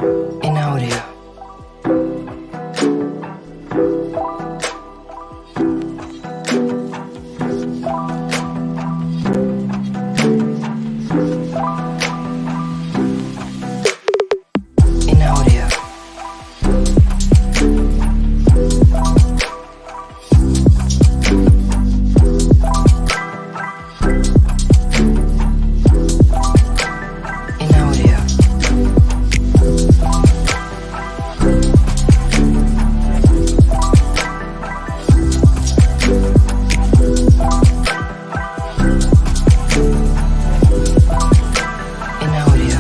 in audio. In audio. In audio. In audio. In audio. In audio. In audio. In audio. In audio.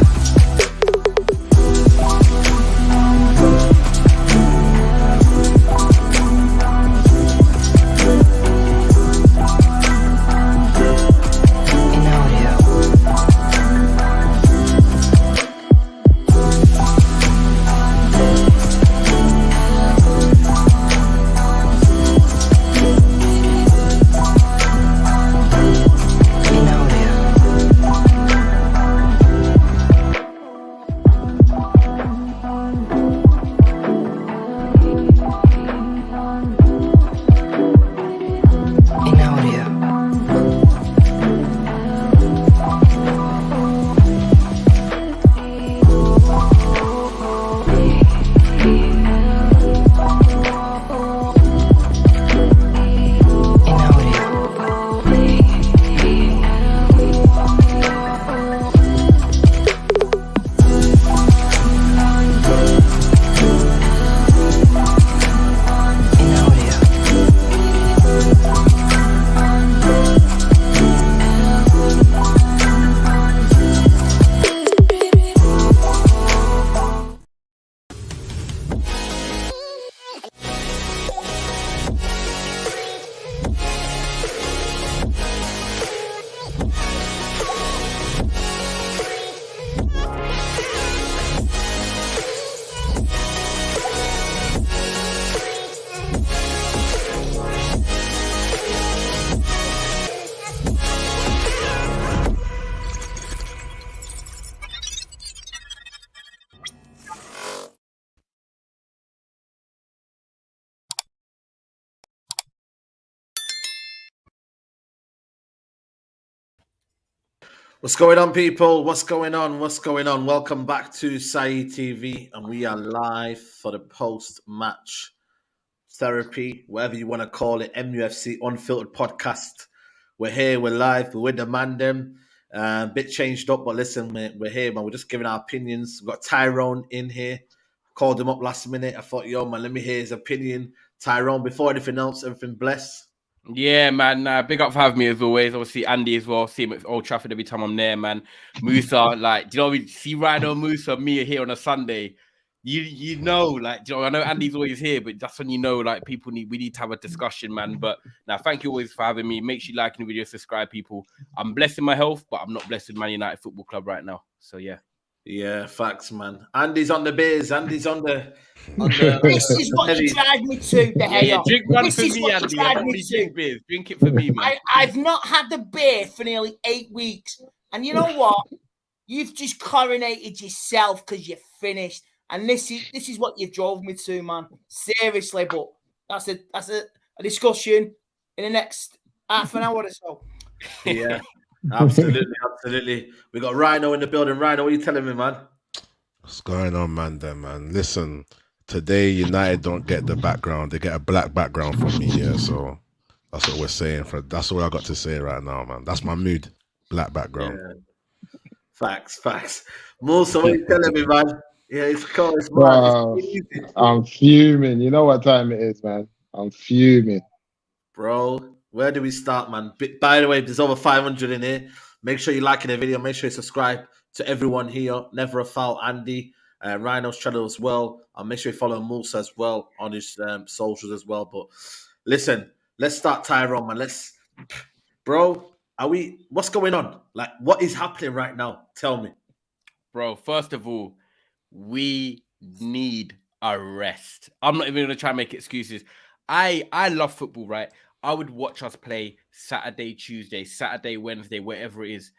What's going on, people? What's going on? What's going on? Welcome back to Saeed TV, and we are live for the post-match therapy, whatever you want to call it, MUFC Unfiltered podcast. We're here, we're live, we're with the man them. Bit changed up, but listen, we're here, man. We're just giving our opinions. We've got Tyrone in here. Called him up last minute. I thought, yo, man, let me hear his opinion. Tyrone, before anything else, everything bless. Yeah, man. Big up for having me as always. Obviously, Andy as well. See him at Old Trafford every time I'm there, man. Musa, like, do you know, we see Rhino, Musa, me here on a Sunday. You know, like, do you know, I know Andy's always here, but that's when you know, like, we need to have a discussion, man. But now, thank you always for having me. Make sure you like the video, subscribe, people. I'm blessed in my health, but I'm not blessed with Man United Football Club right now. So yeah. Yeah, facts, man. Andy's on the beers. Andy's on the. This is what you drive me to, the Yeah, drink one This for is me, what you Andy. I drive don't me really to. drink beers. Drink it for me, man. I've not had the beer for nearly 8 weeks. And you know what? You've just coronated yourself because you're finished. And this is what you've drove me to, man. Seriously, but that's a discussion in the next half an hour or so. Yeah, absolutely. We got Rhino in the building. Rhino, what are you telling me, man? What's going on, man? Listen, today United don't get the background; they get a black background from me. Yeah, so that's what we're saying. That's all I got to say right now, man. That's my mood. Black background. Yeah. Facts. Musa, what are you telling me, man? Yeah, it's cold. It's Wow. mad. It's easy. I'm fuming. You know what time it is, man. I'm fuming. Bro, where do we start, man? By the way, there's over 500 in here. Make sure you like the video. Make sure you subscribe to everyone here. Never a Foul Andy, Rhino's channel as well. And make sure you follow Musa as well on his socials as well. But listen, let's start Tyrone, man. Bro, what's going on? Like, what is happening right now? Tell me. Bro, first of all, we need a rest. I'm not even going to try and make excuses. I love football, right? I would watch us play Saturday, Tuesday, Saturday, Wednesday, wherever it is.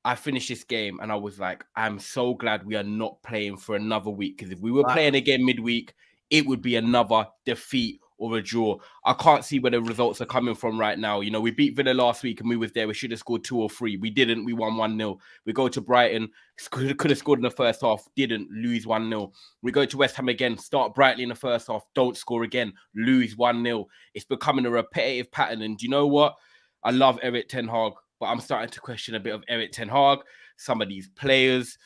I finished this game and I was like, I'm so glad we are not playing for another week, because if we were playing again midweek, it would be another defeat or a draw. I can't see where the results are coming from right now. You know, we beat Villa last week and we was there. We should have scored 2 or 3. We didn't. We won 1-0. We go to Brighton, could have scored in the first half, didn't, lose 1-0. We go to West Ham again, start brightly in the first half, don't score again, lose 1-0. It's becoming a repetitive pattern. And do you know what? I love Eric Ten Hag, but I'm starting to question a bit of Eric Ten Hag, some of these players.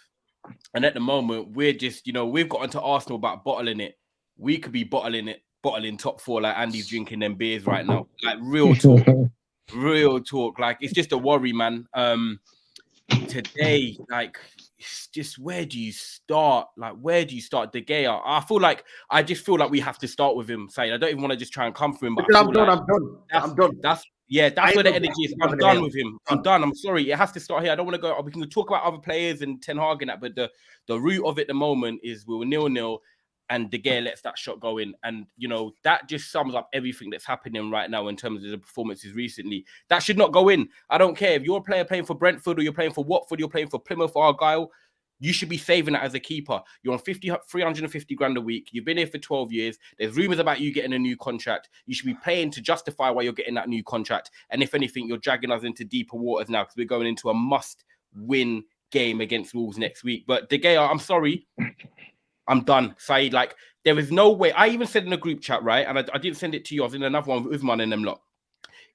And at the moment, we're just, you know, we've got onto Arsenal about bottling it. We could be bottling top 4 like Andy's drinking them beers right now. Like, real talk. Real talk. Like, it's just a worry, man. Today, like, it's just, where do you start? Like, where do you start? De Gea. I just feel like we have to start with him. Saying, I don't even want to just try and come for him. But I'm done. That's where the energy is. I'm done with him. I'm done. I'm sorry. It has to start here. I don't want to go. We can talk about other players and Ten Hag and that, but the root of it at the moment is we were 0-0 and De Gea lets that shot go in. And, you know, that just sums up everything that's happening right now in terms of the performances recently. That should not go in. I don't care if you're a player playing for Brentford or you're playing for Watford, you're playing for Plymouth or Argyle. You should be saving that as a keeper. You're on 350 grand a week. You've been here for 12 years. There's rumors about you getting a new contract. You should be playing to justify why you're getting that new contract. And if anything, you're dragging us into deeper waters now because we're going into a must-win game against Wolves next week. But De Gea, I'm sorry. I'm done. Saeed, like, there is no way. I even said in a group chat, right? And I didn't send it to you. I was in another one with Uthman and them lot.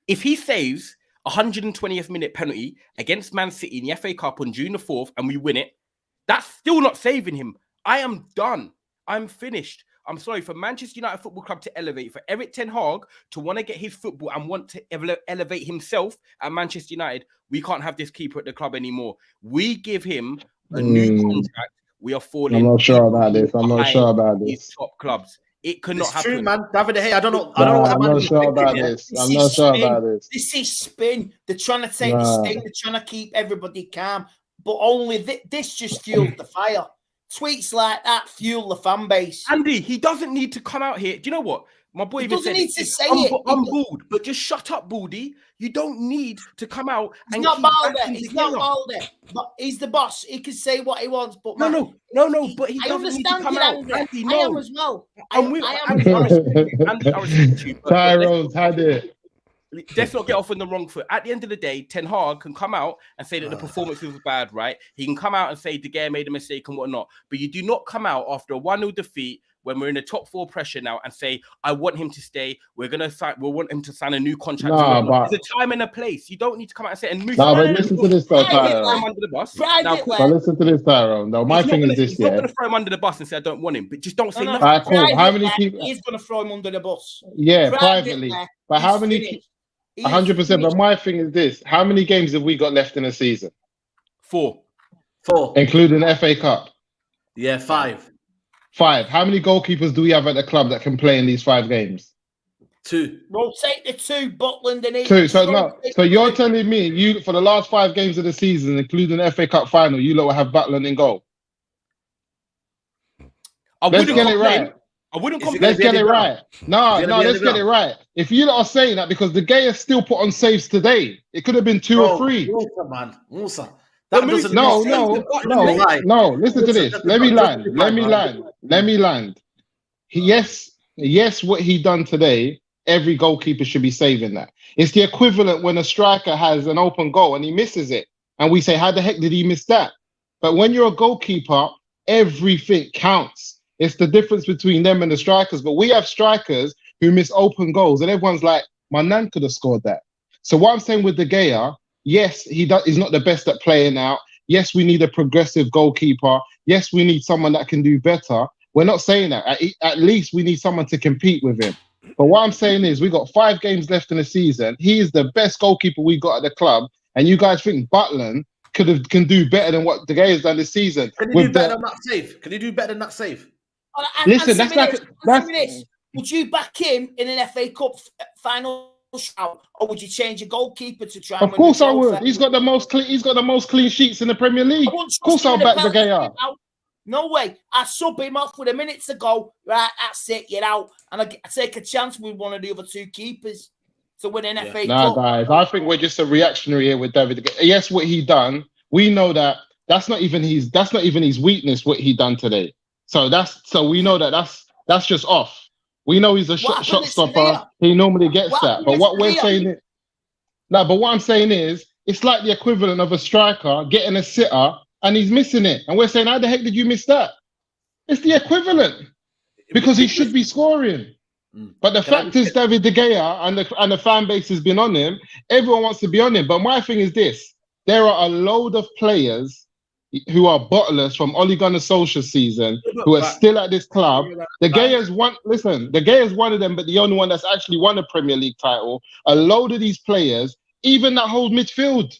If he saves 120th minute penalty against Man City in the FA Cup on June the 4th and we win it, that's still not saving him. I am done. I'm finished. I'm sorry, for Manchester United Football Club to elevate, for Eric Ten Hag to want to get his football and want to elevate himself at Manchester United, we can't have this keeper at the club anymore. We give him a new contract. We are falling. I'm not sure about this. These top clubs. It could not It's happen. true, man. David, hey, I don't know. I'm not sure about this. I'm not sure about this. This is spin. They're trying to take the sting. They're trying to keep everybody calm. But only this just fueled the fire. Tweets like that fuel the fan base. Andy, he doesn't need to come out here. Do you know what? My boy even said need to say it. I'm bored, but just shut up, Baldy. You don't need to come out. He's not Baldy. He's not Baldy. But he's the boss. He can say what he wants. But no. But he doesn't need to come out. Andy, no. I am as well. Tyrone's had it. Let's not get off on the wrong foot. At the end of the day, Ten Hag can come out and say that the performance was bad, right? He can come out and say De Gea made a mistake and whatnot. But you do not come out after a 1-0 defeat when we're in the top 4 pressure now and say, I want him to stay. We'll want him to sign a new contract. There's a time and a place. You don't need to come out and say, and but listen to this, though, Tyrone. Under the bus. But listen to this, Tyrone. No, my thing is this, He's not going to throw him under the bus and say, I don't want him. But just don't say nothing. All right, cool. How many people? He's going to throw him under the bus. Yeah, privately. But how many? 100%. But my thing is this: how many games have we got left in a season? 4, including the FA Cup. Yeah, 5. How many goalkeepers do we have at the club that can play in these 5 games? 2. Rotate the 2, Butland and 2. So you're telling me you for the last 5 games of the season, including the FA Cup final, you lot will have Butland in goal? Let's get it right. I wouldn't complain. Let's get it right. No, let's get it right. If you lot are saying that because De Gea still put on saves today, it could have been 2 or 3. Musa. No. Listen to this. Let me land. Yes, what he done today, every goalkeeper should be saving that. It's the equivalent when a striker has an open goal and he misses it. And we say, how the heck did he miss that? But when you're a goalkeeper, everything counts. It's the difference between them and the strikers. But we have strikers who miss open goals. And everyone's like, my nan could have scored that. So what I'm saying with De Gea, yes, he's not the best at playing out. Yes, we need a progressive goalkeeper. Yes, we need someone that can do better. We're not saying that. At least we need someone to compete with him. But what I'm saying is we got 5 games left in the season. He is the best goalkeeper we got at the club. And you guys think Butland can do better than what De Gea has done this season? Can he do better than that save? Can he do better than that save? Listen, would you back him in an FA Cup final shout, or would you change your goalkeeper to try? Of course I would. He's got the most clean sheets in the Premier League. Of course I'll back De Gea. No way. I sub him off with a minute to go. Right, that's it. You're out, and I take a chance with one of the other 2 keepers to win an FA Cup. Nah, guys, I think we're just a reactionary here with David. Yes, what he done we know that that's not even his weakness. What he done today. So we know that that's just off. We know he's a shot stopper. He normally gets that. But what we're saying is, no, but what I'm saying is, it's like the equivalent of a striker getting a sitter and he's missing it. And we're saying, how the heck did you miss that? It's the equivalent because he should be scoring. But the fact is, David De Gea and the fan base has been on him. Everyone wants to be on him. But my thing is this: there are a load of players who are bottlers from Ole Gunnar Solskjaer's season who are still at this club. De Gea's one. Listen, De Gea's one of them, but the only one that's actually won a Premier League title. A load of these players, even that whole midfield.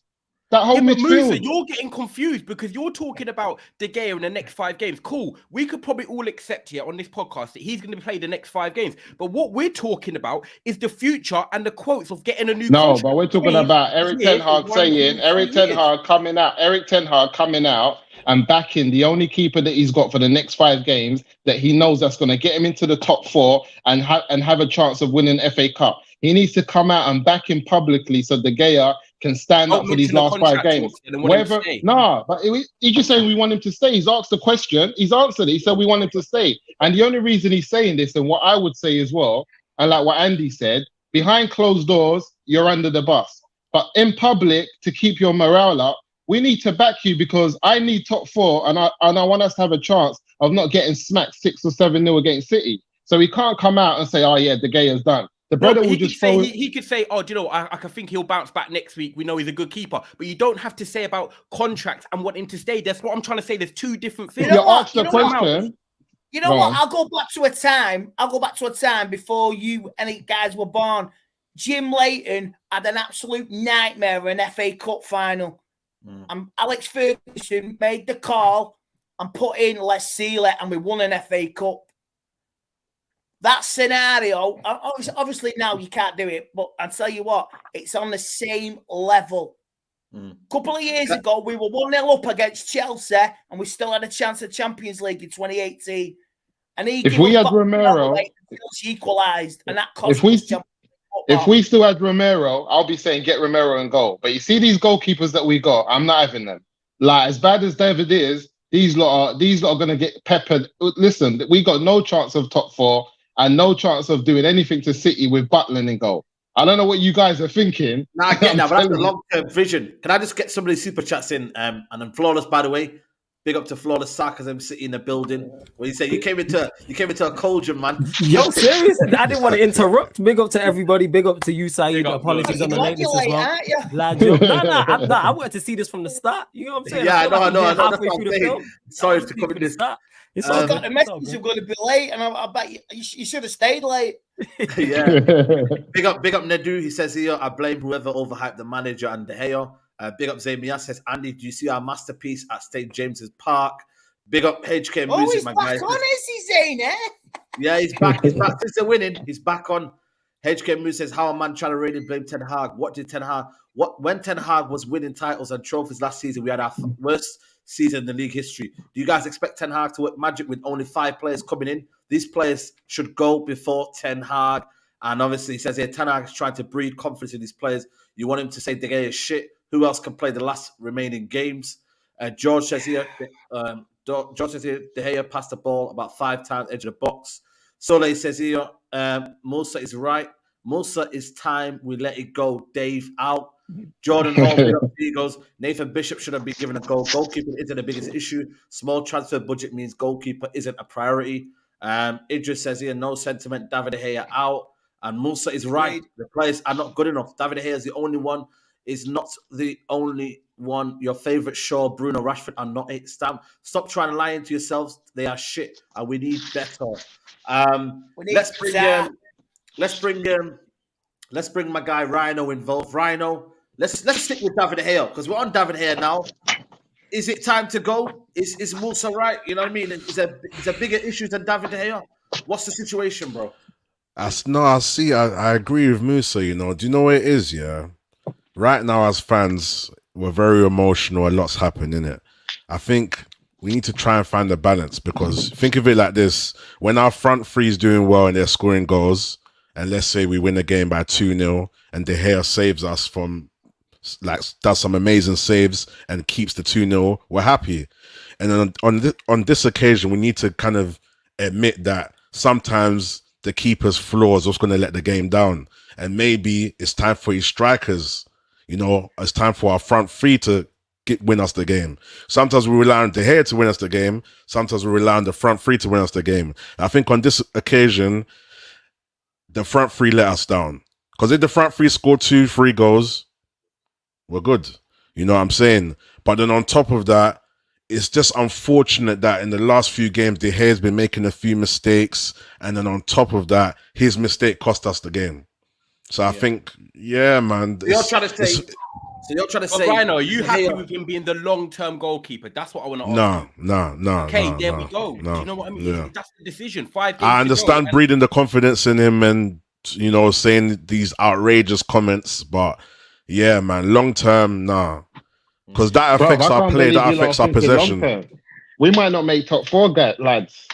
Musa, you're getting confused because you're talking about De Gea in the next 5 games. Cool. We could probably all accept here on this podcast that he's going to play the next 5 games. But what we're talking about is the future and the quotes of getting a new contract. But we're talking about Eric Ten Hag saying, Eric Ten Hag coming out and backing the only keeper that he's got for the next 5 games that he knows that's going to get him into the top 4 and have a chance of winning FA Cup. He needs to come out and back him publicly so De Gea can stand up for these last 5 games. But he's just saying we want him to stay. He's asked the question. He's answered it. He said we want him to stay. And the only reason he's saying this, and what I would say as well, and like what Andy said, behind closed doors, you're under the bus. But in public, to keep your morale up, we need to back you because I need top 4 and I want us to have a chance of not getting smacked 6 or 7-0 against City. So he can't come out and say, oh yeah, De Gea's done. The brother will just say, he could say, oh, do you know, I can think he'll bounce back next week. We know he's a good keeper. But you don't have to say about contracts and want him to stay. That's what I'm trying to say. There's 2 different things. You asked the question. You know what? I'll go back to a time before you any guys were born. Jim Leighton had an absolute nightmare in an FA Cup final. And Alex Ferguson made the call and put in Les Sealer and we won an FA Cup. That scenario, obviously now you can't do it, but I'll tell you what, it's on the same level. A couple of years ago, we were 1-0 up against Chelsea and we still had a chance at Champions League in 2018. And if we had Romero, equalised, and that cost if we still had Romero, I'll be saying get Romero in goal. But you see these goalkeepers that we got, I'm not having them. Like, as bad as David is, these lot are going to get peppered. Listen, we got no chance of top 4. And no chance of doing anything to City with Butland in goal. I don't know what you guys are thinking. I get that, but that's the long-term vision. Can I just get some of these super chats in? And then Flawless, by the way, big up to Flawless Sarcasm City in the building. Where you say you came into a cauldron, man. Yo, serious? I didn't want to interrupt. Big up to everybody. Big up to you, Saeed. Apologies on the lateness as well. I wanted to see this from the start. You know what I'm saying? Yeah, I know. Halfway through the film. Sorry to come in this. I got the message you're going to be late, and I bet you should have stayed late. Yeah. Big up Nedu. He says here, I blame whoever overhyped the manager and De Gea. Big up Zamia says, Andy, do you see our masterpiece at St. James's Park? Big up HK Music, my guys. He's back on, is he saying, Yeah, he's back. He's back since they're winning. He's back on. HK Music says, how a man trying to really blame Ten Hag? When Ten Hag was winning titles and trophies last season, we had our worst season in the league history. Do you guys expect Ten Hag to work magic with only 5 players coming in? These players should go before Ten Hag. And obviously, he says here, Ten Hag is trying to breed confidence in these players. You want him to say De Gea is shit. Who else can play the last remaining games? George says here, De Gea passed the ball about 5 times edge of the box. Soleil says here, Musa is right. Musa is time we let it go. Dave out. Jordan Hall, he goes, Nathan Bishop shouldn't be given a goal. Goalkeeper isn't the biggest issue. Small transfer budget means goalkeeper isn't a priority. Idris says here, no sentiment. David De Gea out. And Musa is right. The players are not good enough. David De Gea is the only one. Is not the only one. Your favourite Shaw, Bruno, Rashford are not it. Stop trying to lie into yourselves. They are shit, and we need better. Let's bring my guy Rhino involved. Rhino, let's stick with David De Gea because we're on David De Gea now. Is it time to go? Is Musa right? You know what I mean? Is there bigger issues than David De Gea? What's the situation, bro? I agree with Musa. You know, do you know what it is? Yeah. Right now, as fans, we're very emotional. A lot's happened in it. I think we need to try and find a balance because think of it like this: when our front three is doing well and they're scoring goals, and let's say we win a game by 2-0, and De Gea saves us from like does some amazing saves and keeps the 2-0, we're happy. And then on this occasion, we need to kind of admit that sometimes the keeper's flaws what's going to let the game down. And maybe it's time for his strikers, you know, it's time for our front three to win us the game. Sometimes we rely on De Gea to win us the game. Sometimes we rely on the front three to win us the game. I think on this occasion, the front three let us down. Because if the front three score 2-3 goals, we're good. You know what I'm saying? But then on top of that, it's just unfortunate that in the last few games, De Gea's been making a few mistakes. And then on top of that, his mistake cost us the game. So I think, man. You're trying to say... So you're trying to say, Rhino, are you happy with him being the long-term goalkeeper? That's what I want to ask. No. Okay, there we go. Do you know what I mean? Yeah. That's the decision. 5 games. I understand breeding the confidence in him and, you know, saying these outrageous comments, but yeah, man, long-term, nah. Because that affects our play, that affects our possession. We might not make top 4, lads.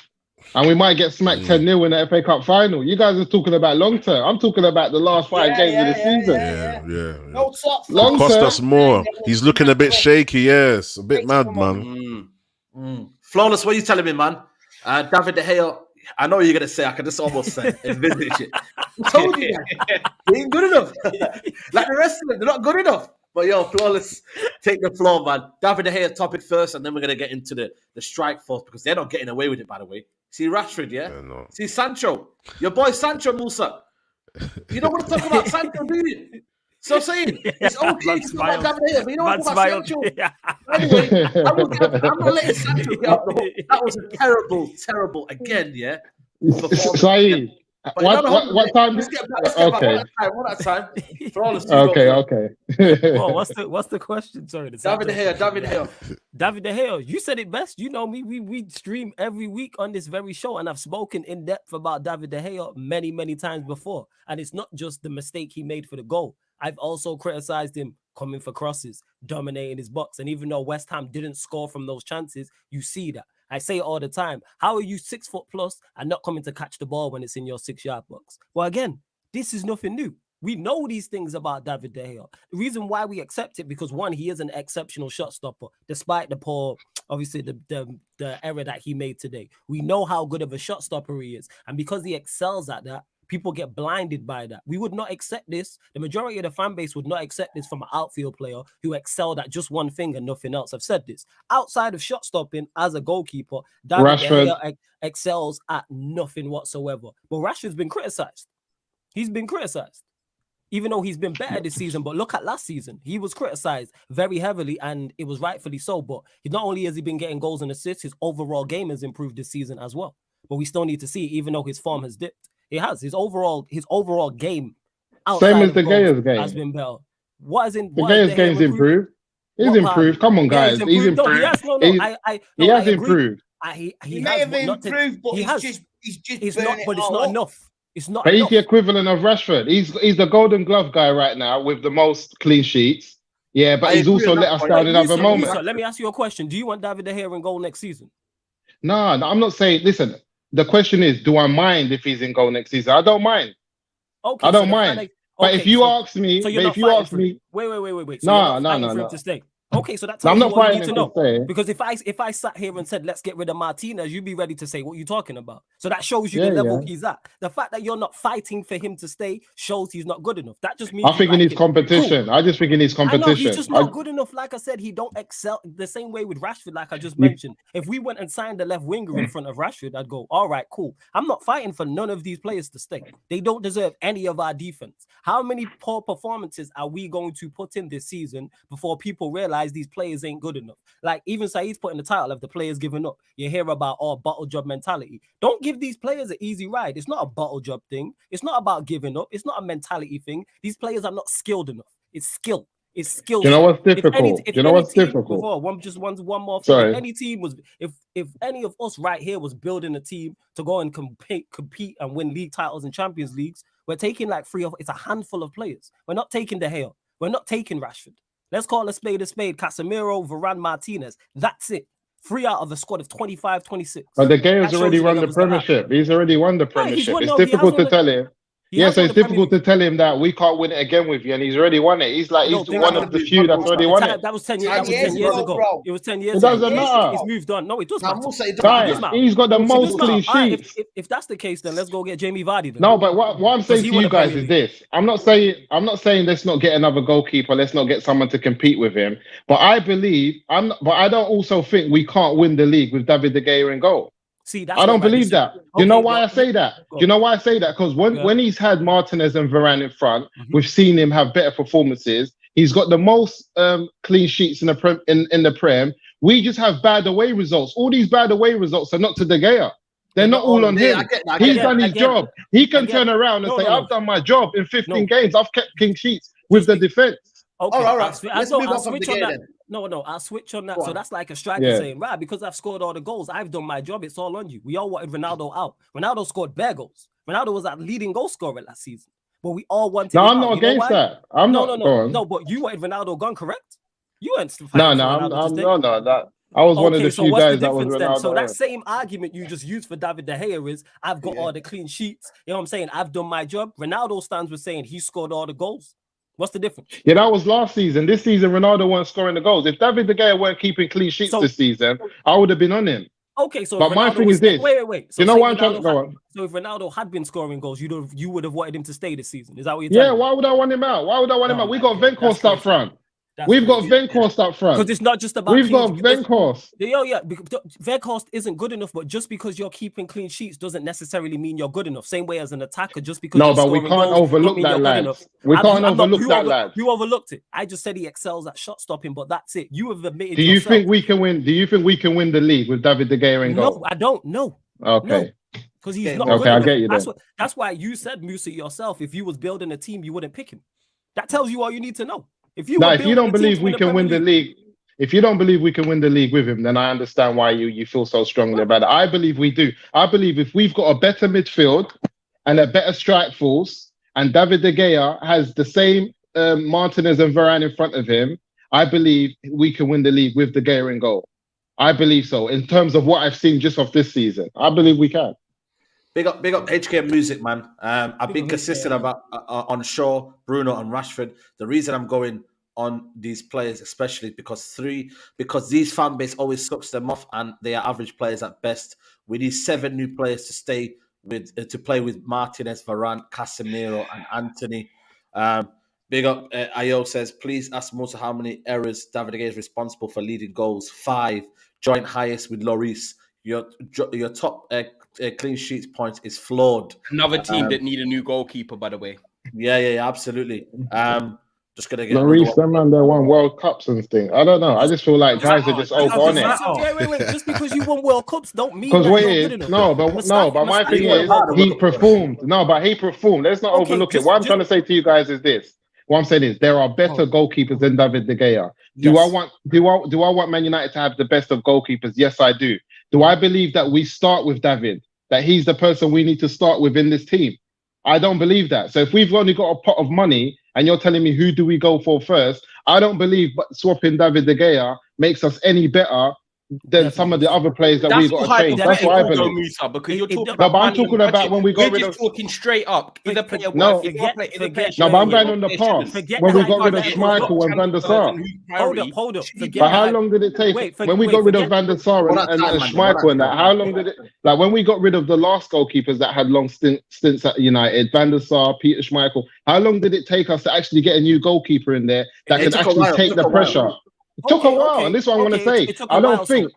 And we might get smacked 10-0 in the FA Cup final. You guys are talking about long term. I'm talking about the last 5 games of the season. Yeah. No top. Long cost term. us more. He's looking a bit shaky, yes. A bit mad, man. Flawless, what are you telling me, man? David De Gea, I know you're going to say, I can just almost envisage it. I told you, he ain't good enough. Like the rest of them, they're not good enough. But yo, Flawless, take the floor, man. David De Gea topic first, and then we're going to get into the strike force, because they're not getting away with it, by the way. See Rashford, yeah? No. See Sancho. Your boy Sancho, Musa. You don't want to talk about Sancho, do you? So saying, it's okay to talk about David De Gea, but you don't want to talk about Sancho. Anyway, I'm not letting Sancho get up the hook. That was a terrible, again, yeah? Saeed, what time? Let's get back one at a time. For all us Okay. Oh, what's the question? Sorry, David De Gea. David De Gea, you said it best. You know me. We stream every week on this very show, and I've spoken in depth about David De Gea many times before. And it's not just the mistake he made for the goal. I've also criticized him coming for crosses, dominating his box. And even though West Ham didn't score from those chances, you see that. I say it all the time. How are you 6 foot plus and not coming to catch the ball when it's in your 6-yard box? Well, again, this is nothing new. We know these things about David De Gea. The reason why we accept it, because one, he is an exceptional shot stopper, despite the poor, obviously the error that he made today. We know how good of a shot stopper he is. And because he excels at that, people get blinded by that. We would not accept this. The majority of the fan base would not accept this from an outfield player who excelled at just one thing and nothing else. I've said this. Outside of shot stopping as a goalkeeper, David De Gea excels at nothing whatsoever. But Rashford's been criticized. He's been criticized. Even though he's been better this season, but look at last season. He was criticized very heavily, and it was rightfully so. But not only has he been getting goals and assists, his overall game has improved this season as well. But we still need to see, even though his form has dipped. It has. His overall game same as De Gea's game has been better. What is in De Gea's game's improved? He's improved. Come on, guys. He's improved. He has improved. He may have improved, but he's just it's not. But it's not enough. It's not. But he's the equivalent of Rashford. He's the Golden Glove guy right now with the most clean sheets. Yeah, but he's also let us down in other moments. So let me ask you a question. Do you want David De Gea in goal next season? No, I'm not saying. Listen. The question is, do I mind if he's in goal next season? I don't mind. Okay, I don't mind. But if you ask me, wait. No. To stay. Okay, so that's I'm not fighting to know. Because if I sat here and said let's get rid of Martinez, you'd be ready to say what you're talking about. So that shows you the level he's at. The fact that you're not fighting for him to stay shows he's not good enough. That just means I think he needs competition. Cool. I just think he needs competition. I know he's just not good enough. Like I said, he don't excel the same way with Rashford. Like I just mentioned, if we went and signed the left winger in front of Rashford, I'd go, all right, cool. I'm not fighting for none of these players to stay. They don't deserve any of our defense. How many poor performances are we going to put in this season before people realize these players ain't good enough? Like even Saeed's putting the title of the players giving up. You hear about bottle job mentality. Don't give these players an easy ride. It's not a bottle job thing. It's not about giving up. It's not a mentality thing. These players are not skilled enough. It's skill. It's skill. You know what's difficult? You know what's difficult? One more thing. Sorry. If any team was, if any of us right here was building a team to go and compete and win league titles and Champions Leagues, we're taking like it's a handful of players. We're not taking De Gea. We're not taking Rashford. Let's call a spade. Casemiro, Varane, Martinez. That's it. 3 out of a squad of 25, 26. But De Gea's already won the Premiership. He's already won the Premiership. It's difficult to tell him. He Yeah, has so won it's the Premier difficult League. to tell him that we can't win it again with you, and he's already won it. He's like, No, he's think one about of the it. few that's already won it. That was 10 years. Ten That was 10 years years ago, ago. bro. It was 10 It years ago. doesn't matter. He's moved on. No, it does Now, matter. Musa, it Guys, does matter. he's got the It does most matter. clean All right, sheets. if that's the case, then let's go get Jamie Vardy. Then. No, but what I'm saying he to won you the guys Premier is League. this. I'm not saying let's not get another goalkeeper, let's not get someone to compete with him. But I believe but I don't also think we can't win the league with David De Gea in goal. See, that's I don't what believe that. Do you know why I say that? Do you know why I say that? Because when he's had Martinez and Varane in front, we've seen him have better performances. He's got the most clean sheets in the Prem. We just have bad away results. All these bad away results are not to De Gea. They're not all on him. He's done his job. He can turn around and say, I've done my job in 15 games. I've kept clean sheets with the defense. Okay, all right. Let's move I'll on from switch De on Gea that. then. No, I'll switch on that. Go So on. that's like a striker Yeah. saying, right, because I've scored all the goals, I've done my job. It's all on you. We all wanted Ronaldo out. Ronaldo scored bare goals. Ronaldo was our leading goal scorer last season. But we all wanted No, him I'm out. not You know against why? that. I'm No, not. Go on. no, but you wanted Ronaldo gone, correct? You weren't still No, fighting no, for I'm Ronaldo to stay. no, that I was one of the So few what's the guys that was difference then? Ronaldo. So that same argument you just used for David De Gea is, I've got all the clean sheets. You know what I'm saying? I've done my job. Ronaldo stands with saying he scored all the goals. What's the difference? Yeah, that was last season. This season, Ronaldo weren't scoring the goals. If David De Gea weren't keeping clean sheets this season, I would have been on him. Okay, so But my thing is this. Wait. So you know say why I'm trying to go on? So if Ronaldo had been scoring goals, you would have wanted him to stay this season. Is that what you're Yeah, telling me? why would I want him out? Why would I want him out? We got Venkos up front. That's We've got crazy. Venkos up front. Because it's not just about We've got clean- Venkos. Yeah. Venkos isn't good enough, but just because you're keeping clean sheets doesn't necessarily mean you're good enough. Same way as an attacker, just because No, you're but we scoring can't goals overlook don't mean that, you're good lads. enough. We can't I'm not- overlook that, lads. You overlooked it. I just said he excels at shot stopping, but that's it. You have admitted. Do you yourself. think we can win? Do you think we can win the league with David De Gea in goal? No, I don't. No. Okay. Because he's Okay, not okay, good I enough. get you then. That's why you said, Musa, yourself, if you was building a team, you wouldn't pick him. That tells you all you need to know. If you Now, were if you building don't a team believe to we the can win Premier the league, if you don't believe we can win the league with him, then I understand why you feel so strongly about it. I believe we do. I believe if we've got a better midfield and a better strike force, and David De Gea has the same Martinez and Varane in front of him, I believe we can win the league with De Gea in goal. I believe so. In terms of what I've seen just off this season, I believe we can. Big up HK Music, man. I've been up consistent HK. about on Shaw, Bruno, and Rashford. The reason I'm going on these players, especially because these fan base always sucks them off, and they are average players at best. We need 7 new players to stay with to play with Martinez, Varane, Casemiro, and Anthony. Big up Ayo says, please ask Musa how many errors David De Gea is responsible for leading goals. 5, joint highest with Lloris. Your top clean sheets point is flawed. Another team that need a new goalkeeper, by the way. Yeah, absolutely. Just gonna get Lloris, them man, they won World Cups and things. I don't know. I just feel like guys are just over on it. Wait. Just because you won World Cups don't mean Because that what you're it good is, enough. but my thing is, hard. he performed. No, but he performed. Let's not Okay, overlook it. just- What I'm trying to say to you guys is this. What I'm saying is there are better goalkeepers than David De Gea. Do I want Man United to have the best of goalkeepers? Yes, I do. Do I believe that we start with David? That he's the person we need to start with in this team? I don't believe that. So if we've only got a pot of money and you're telling me who do we go for first, I don't believe swapping David De Gea makes us any better than some of the other players that we've got to change. That's what I believe. Musa, because you're talking No, about but I'm money talking and about budget. when we got We're rid just of. talking straight up. Is a player No, worth? Is a player No, but I'm going worth on the their past. shillings? When we that. got rid of Forget Schmeichel and Van der Sar. Hold up. Forget But how that. long did it take Wait, when we got rid of Van der Sar and Schmeichel and that? How long did it? Like when we got rid of the last goalkeepers that had long stints at United, Van der Sar, Peter Schmeichel. How long did it take us to actually get a new goalkeeper in there that can actually take the pressure? It took a while, and this is what I want to say. I don't think.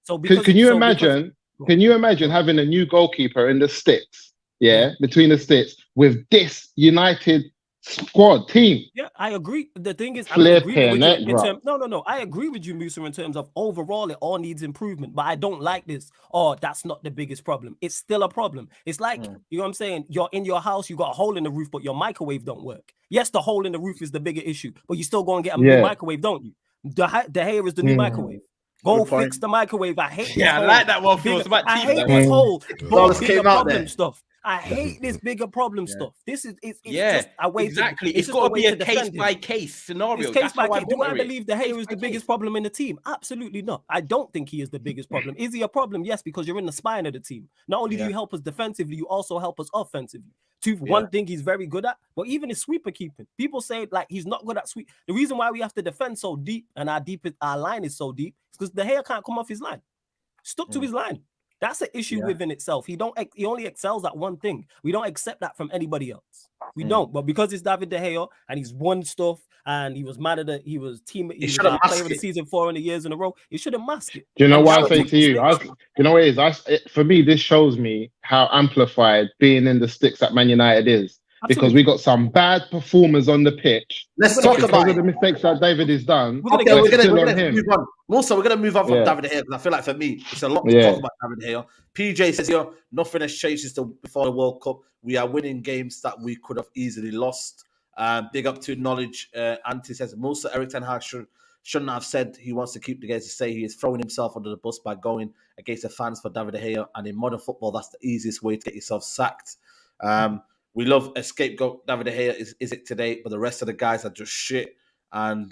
Can you imagine? Can you imagine having a new goalkeeper in the sticks? Yeah, between the sticks with this United squad team. Yeah, I agree. The thing is, Flipping it, bro. No. I agree with you, Musa, in terms of overall it all needs improvement. But I don't like this. Oh, that's not the biggest problem. It's still a problem. It's like, you know what I'm saying? You're in your house, you got a hole in the roof, but your microwave don't work. Yes, the hole in the roof is the bigger issue, but you still go and get a new microwave, don't you? The hair is the new microwave. Go fix the microwave. I hate this I whole like that one. Feels about I teeth, hate that this one. whole Flawless bigger came out problem there. stuff. I hate this bigger problem stuff. This is it's Yeah, just a way exactly. To, It's just got to way be a defend case him. by case scenario. It's case That's by how I case. Do I monitor it. believe De Gea Case is by the biggest case. problem in the team? Absolutely not. I don't think he is the biggest problem. Is he a problem? Yes, because you're in the spine of the team. Not only do you help us defensively, you also help us offensively. One thing he's very good at, but even his sweeper keeping. People say like he's not good at sweep. The reason why we have to defend so deep and our line is so deep is because De Gea can't come off his line. Stuck to his line. That's an issue within itself. He only excels at one thing. We don't accept that from anybody else. We don't. But because it's David De Gea and he's won stuff and he was player of the season 4 years in a row, he shouldn't mask it. Do you know And what I shout say out to you? You know what it is? For me, this shows me how amplified being in the sticks at Man United is. Because we got some bad performers on the pitch. Let's talk about the mistakes that David has done. Okay, we're gonna move on. Also, we're gonna move on from David De Gea because I feel like for me, it's a lot to talk about David De Gea. PJ says here, nothing has changed since before the World Cup. We are winning games that we could have easily lost. Big up to knowledge. Antti says Musa Erik ten Hag shouldn't have said he wants to keep the guys to say he is throwing himself under the bus by going against the fans for David De Gea. And in modern football, that's the easiest way to get yourself sacked. We love a scapegoat. David De Gea is it today, but the rest of the guys are just shit. And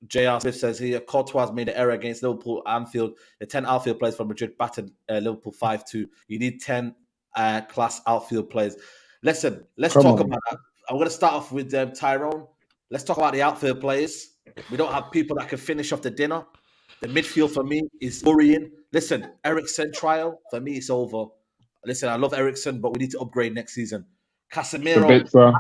J.R. Smith says here, Courtois made an error against Liverpool Anfield. The 10 outfield players from Madrid battered Liverpool 5-2. You need 10 class outfield players. Listen, let's talk about that. I'm going to start off with Tyrone. Let's talk about the outfield players. We don't have people that can finish off the dinner. The midfield for me is worrying. Listen, Eriksen trial, for me, it's over. Listen, I love Eriksen, but we need to upgrade next season. Casemiro,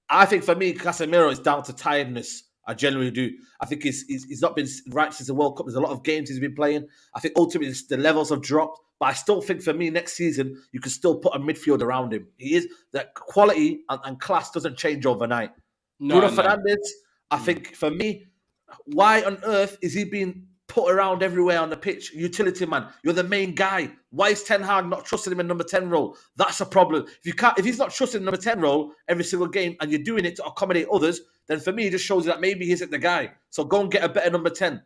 I think for me, Casemiro is down to tiredness. I generally do. I think he's not been right since the World Cup. There's a lot of games he's been playing. I think ultimately the levels have dropped. But I still think for me next season, you can still put a midfield around him. He is that quality and class doesn't change overnight. Bruno Fernandes, I think for me, why on earth is he being put around everywhere on the pitch? Utility man, you're the main guy. Why is Ten Hag not trusting him in number 10 role? That's a problem. If he's not trusting number 10 role every single game and you're doing it to accommodate others, then for me it just shows you that maybe he isn't the guy. So go and get a better number 10.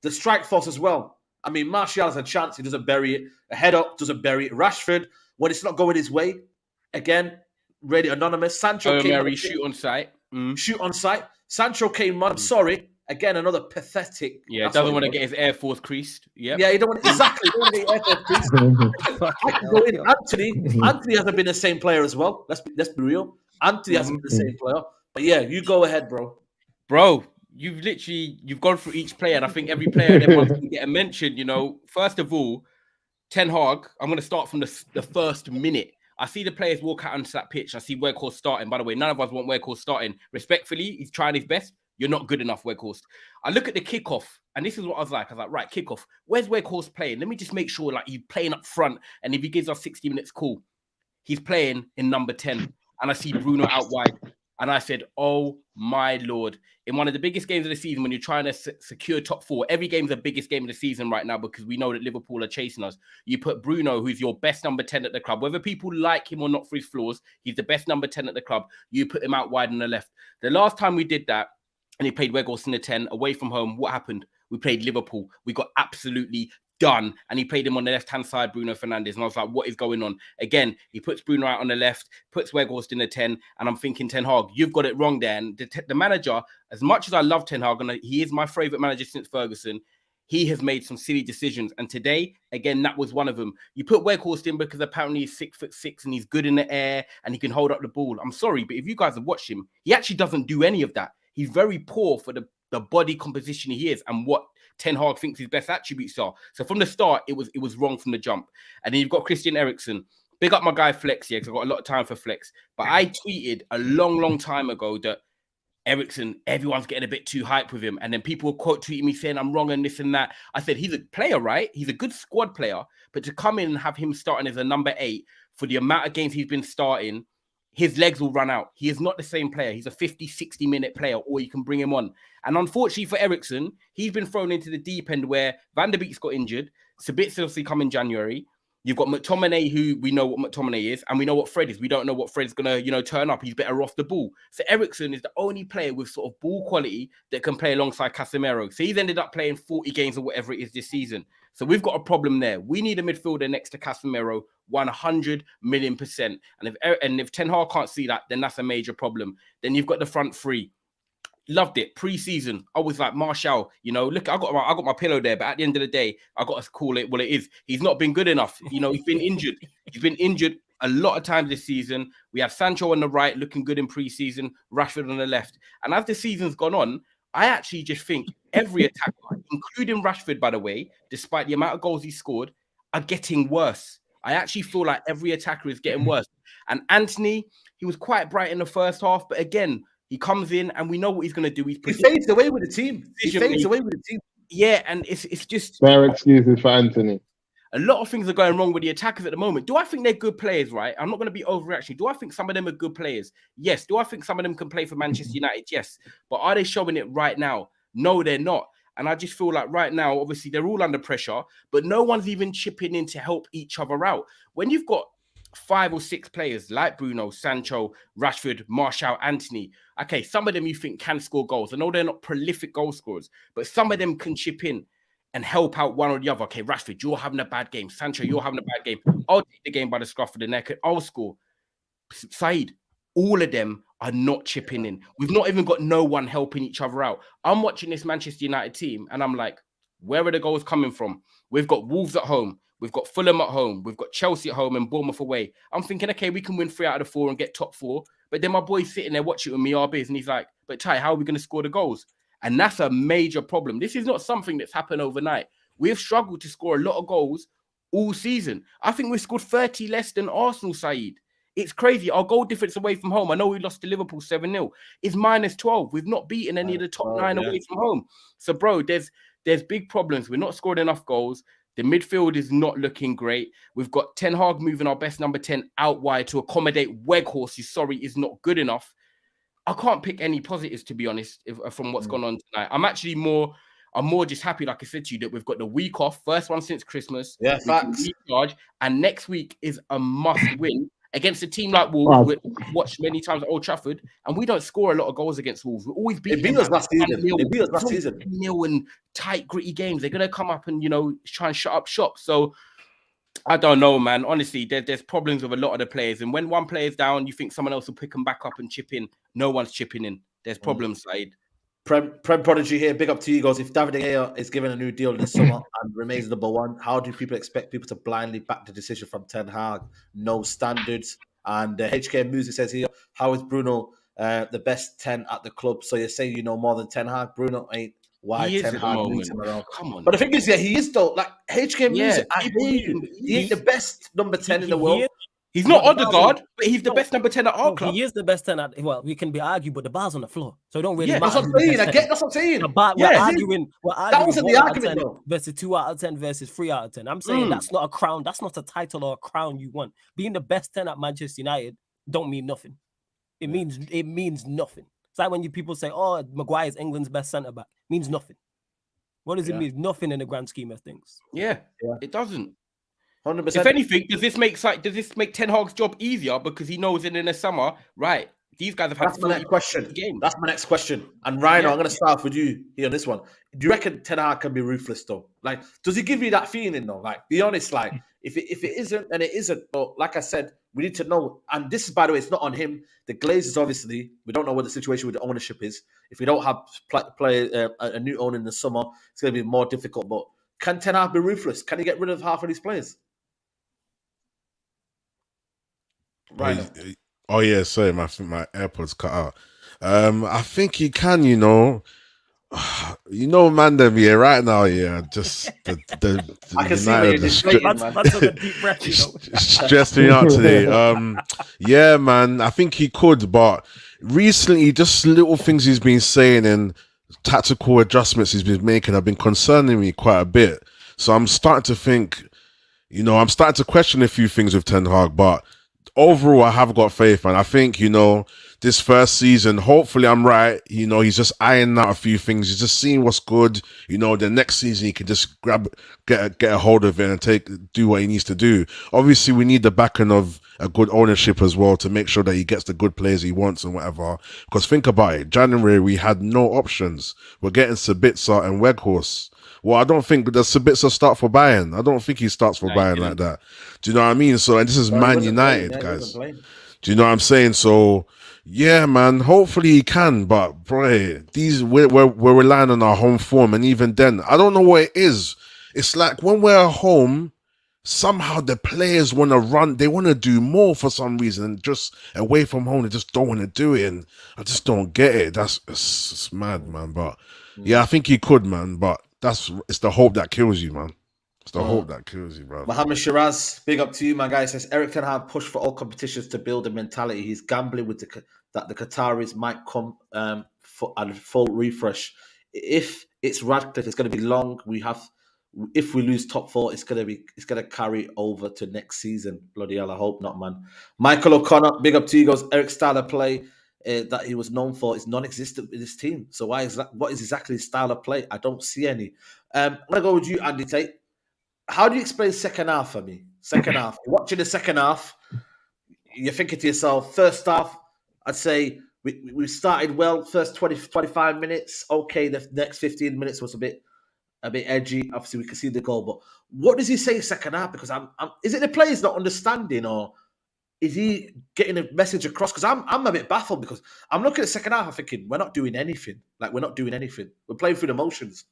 The strike force as well. I mean, Martial has a chance, he doesn't bury it. A head up doesn't bury it. Rashford, when it's not going his way, again, really anonymous. Sancho came on. Shoot on sight. Shoot on sight. Sancho came on. I'm sorry. Again, another pathetic. Yeah, doesn't want to get his Air Force creased. Yep. Yeah, he don't want exactly. Don't want to get Air Force creased. Anthony hasn't been the same player as well. Let's be real. Anthony hasn't been the same player. But yeah, you go ahead, bro. Bro, you've gone through each player, and I think every player that wants to get a mention. You know, first of all, Ten Hag. I'm going to start from the first minute. I see the players walk out onto that pitch. I see Weghorst starting. By the way, none of us want Weghorst starting. Respectfully, he's trying his best. You're not good enough, Weghorst. I look at the kickoff, and this is what I was like. Right, kickoff. Where's Weghorst playing? Let me just make sure like he's playing up front. And if he gives us 60 minutes, cool. He's playing in number 10. And I see Bruno out wide. And I said, oh my Lord. In one of the biggest games of the season, when you're trying to secure top 4, every game's the biggest game of the season right now because we know that Liverpool are chasing us. You put Bruno, who's your best number 10 at the club. Whether people like him or not for his flaws, he's the best number 10 at the club. You put him out wide on the left. The last time we did that, and he played Weghorst in the 10 away from home, what happened? We played Liverpool. We got absolutely done. And he played him on the left-hand side, Bruno Fernandes. And I was like, what is going on? Again, he puts Bruno out on the left, puts Weghorst in the 10. And I'm thinking, Ten Hag, you've got it wrong there. And the manager, as much as I love Ten Hag, and he is my favourite manager since Ferguson, he has made some silly decisions. And today, again, that was one of them. You put Weghorst in because apparently he's 6'6" and he's good in the air and he can hold up the ball. I'm sorry, but if you guys have watched him, he actually doesn't do any of that. He's very poor for the body composition he is and what Ten Hag thinks his best attributes are. So from the start, it was wrong from the jump. And then you've got Christian Eriksen. Big up my guy Flex here, because I've got a lot of time for Flex. But I tweeted a long time ago that Eriksen, everyone's getting a bit too hype with him. And then people were quote tweeting me saying I'm wrong and this and that. I said, he's a player, right? He's a good squad player. But to come in and have him starting as a number 8 for the amount of games he's been starting, his legs will run out. He is not the same player. He's a 50, 60-minute player, or you can bring him on. And unfortunately for Eriksen, he's been thrown into the deep end where Van der Beek's got injured. Sabitzer obviously come in January. You've got McTominay, who we know what McTominay is, and we know what Fred is. We don't know what Fred's going to, turn up. He's better off the ball. So Eriksen is the only player with sort of ball quality that can play alongside Casemiro. So he's ended up playing 40 games or whatever it is this season. So we've got a problem there. We need a midfielder next to Casemiro, 100 million %. And if Ten Hag can't see that, then that's a major problem. Then you've got the front three. Loved it. Pre-season, I was like, Martial, you know, look, I got my pillow there, but at the end of the day, I got to call it what it is. He's not been good enough. You know, he's been injured. He's been injured a lot of times this season. We have Sancho on the right, looking good in pre-season, Rashford on the left. And as the season's gone on, I actually just think every attacker, including Rashford, by the way, despite the amount of goals he scored, are getting worse. I actually feel like every attacker is getting worse. And Anthony, he was quite bright in the first half, but again, he comes in and we know what he's going to do. He fades away with the team. Yeah, and it's just... Fair excuses for Anthony. A lot of things are going wrong with the attackers at the moment. Do I think they're good players, right? I'm not going to be overreacting. Do I think some of them are good players? Yes. Do I think some of them can play for Manchester United? Yes. But are they showing it right now? No, they're not. And I just feel like right now, obviously, they're all under pressure, but no one's even chipping in to help each other out. When you've got 5 or 6 players like Bruno, Sancho, Rashford, Martial, Anthony. Okay, some of them you think can score goals. I know they're not prolific goal scorers, but some of them can chip in and help out one or the other. Okay, Rashford, you're having a bad game. Sancho, you're having a bad game. I'll take the game by the scruff of the neck and I'll score. Saeed, all of them are not chipping in. We've not even got no one helping each other out. I'm watching this Manchester United team and I'm like, where are the goals coming from? We've got Wolves at home. We've got Fulham at home. We've got Chelsea at home and Bournemouth away. I'm thinking, okay, we can win 3 out of the 4 and get top 4. But then my boy's sitting there watching with me, RBs, and he's like, but Ty, how are we going to score the goals? And that's a major problem. This is not something that's happened overnight. We have struggled to score a lot of goals all season. I think we've scored 30 less than Arsenal, Saeed. It's crazy. Our goal difference away from home, I know we lost to Liverpool 7-0, is -12. We've not beaten any of the top 9 away from home. So, bro, there's big problems. We're not scoring enough goals. The midfield is not looking great. We've got Ten Hag moving our best number 10 out wide to accommodate Weghorst, who, sorry, is not good enough. I can't pick any positives, to be honest, from what's gone on tonight. I'm more just happy, like I said to you, that we've got the week off, first one since Christmas. Yeah, facts. Recharge, and next week is a must win against a team like Wolves, which we've watched many times at Old Trafford, and we don't score a lot of goals against Wolves. We're always beating them. They beat us last season. Nil and tight, gritty games. They're going to come up and, you know, try and shut up shop. So I don't know, man. Honestly, there's problems with a lot of the players. And when one player's down, you think someone else will pick them back up and chip in. No one's chipping in. There's problems, Saeed. Prem Prodigy here, big up to you guys. If David De Gea is given a new deal this summer and remains number 1, how do people expect people to blindly back the decision from Ten Hag? No standards. And HK Music says here, how is Bruno the best 10 at the club? So you're saying you know more than Ten Hag? Bruno ain't. Why Ten Hag leads him around? Come on. But the thing is, yeah, he is though. Like HK Music, I hear you. He ain't the best number 10 in the world. He's not Odegaard, but he's the best number 10 at our club. He is the best 10 at, well, we can be argued, but the bar's on the floor. So it don't really matter. That's what I'm saying. That's what I'm saying. We're arguing that wasn't the argument, though. Versus 2 out of 10 versus 3 out of 10. I'm saying that's not a crown. That's not a title or a crown you want. Being the best 10 at Manchester United don't mean nothing. It means nothing. It's like when people say, oh, Maguire is England's best centre-back. Means nothing. What does it mean? Nothing in the grand scheme of things. Yeah. It doesn't. 100%. If anything, does this make Ten Hag's job easier because he knows in the summer, right? These guys have had. That's my next question. That's my next question. And Ryan, I'm going to start off with you here on this one. Do you reckon Ten Hag can be ruthless though? Like, does he give you that feeling though? Like, be honest. Like, if it isn't, then it isn't. But like I said, we need to know. And this is, by the way, it's not on him. The Glazers, obviously, we don't know what the situation with the ownership is. If we don't have a new owner in the summer, it's going to be more difficult. But can Ten Hag be ruthless? Can he get rid of half of these players? Right. Oh yeah, sorry, my AirPods cut out. I think he can, you know, man. Them right now, just the I can United, see that's a deep breath, you know. Stressed me out today. Yeah, man, I think he could, but recently, just little things he's been saying and tactical adjustments he's been making have been concerning me quite a bit. So I'm starting to think, you know, I'm starting to question a few things with Ten Hag, but overall, I have got faith, man. I think, you know, this first season, hopefully I'm right. You know, he's just ironing out a few things. He's just seeing what's good. You know, the next season he can just get a hold of it and do what he needs to do. Obviously, we need the backing of a good ownership as well to make sure that he gets the good players he wants and whatever. Because think about it, January we had no options. We're getting Sabitzer and Weghorst. Well, I don't think there's Sabitzer start for Bayern. I don't think he starts for No, he Bayern didn't. like that. Do you know what I mean? So, and this is Well, he Man wasn't playing, United, yeah, he guys. wasn't playing. Do you know what I'm saying? So, yeah, man. Hopefully he can, but boy, we're relying on our home form, and even then, I don't know what it is. It's like when we're at home, somehow the players want to run. They want to do more for some reason, and just away from home, they just don't want to do it, and I just don't get it. It's mad, man. But yeah, I think he could, man. But it's the hope that kills you, man. It's the hope that kills you, bro. Mohammed Shiraz, big up to you, my guy. Says Eric Ten Hag pushed for all competitions to build a mentality. He's gambling with that the Qataris might come for a full refresh. If it's Radcliffe, it's going to be long. If we lose top four, it's going to carry over to next season. Bloody hell, I hope not, man. Michael O'Connor, big up to you. Goes Eric's style of play that he was known for is non-existent with his team. So what is exactly his style of play? I don't see any. I'm gonna go with you, Andy Tate. How do you explain second half for me? Second half. You're watching the second half, you're thinking to yourself, first half, I'd say we started well, first 20, 25 minutes. Okay, the next 15 minutes was a bit edgy. Obviously, we can see the goal, but what does he say second half? Because is it the players not understanding, or is he getting a message across? Because I'm a bit baffled, because I'm looking at the second half, I'm thinking, we're not doing anything. Like, we're not doing anything. We're playing through the motions.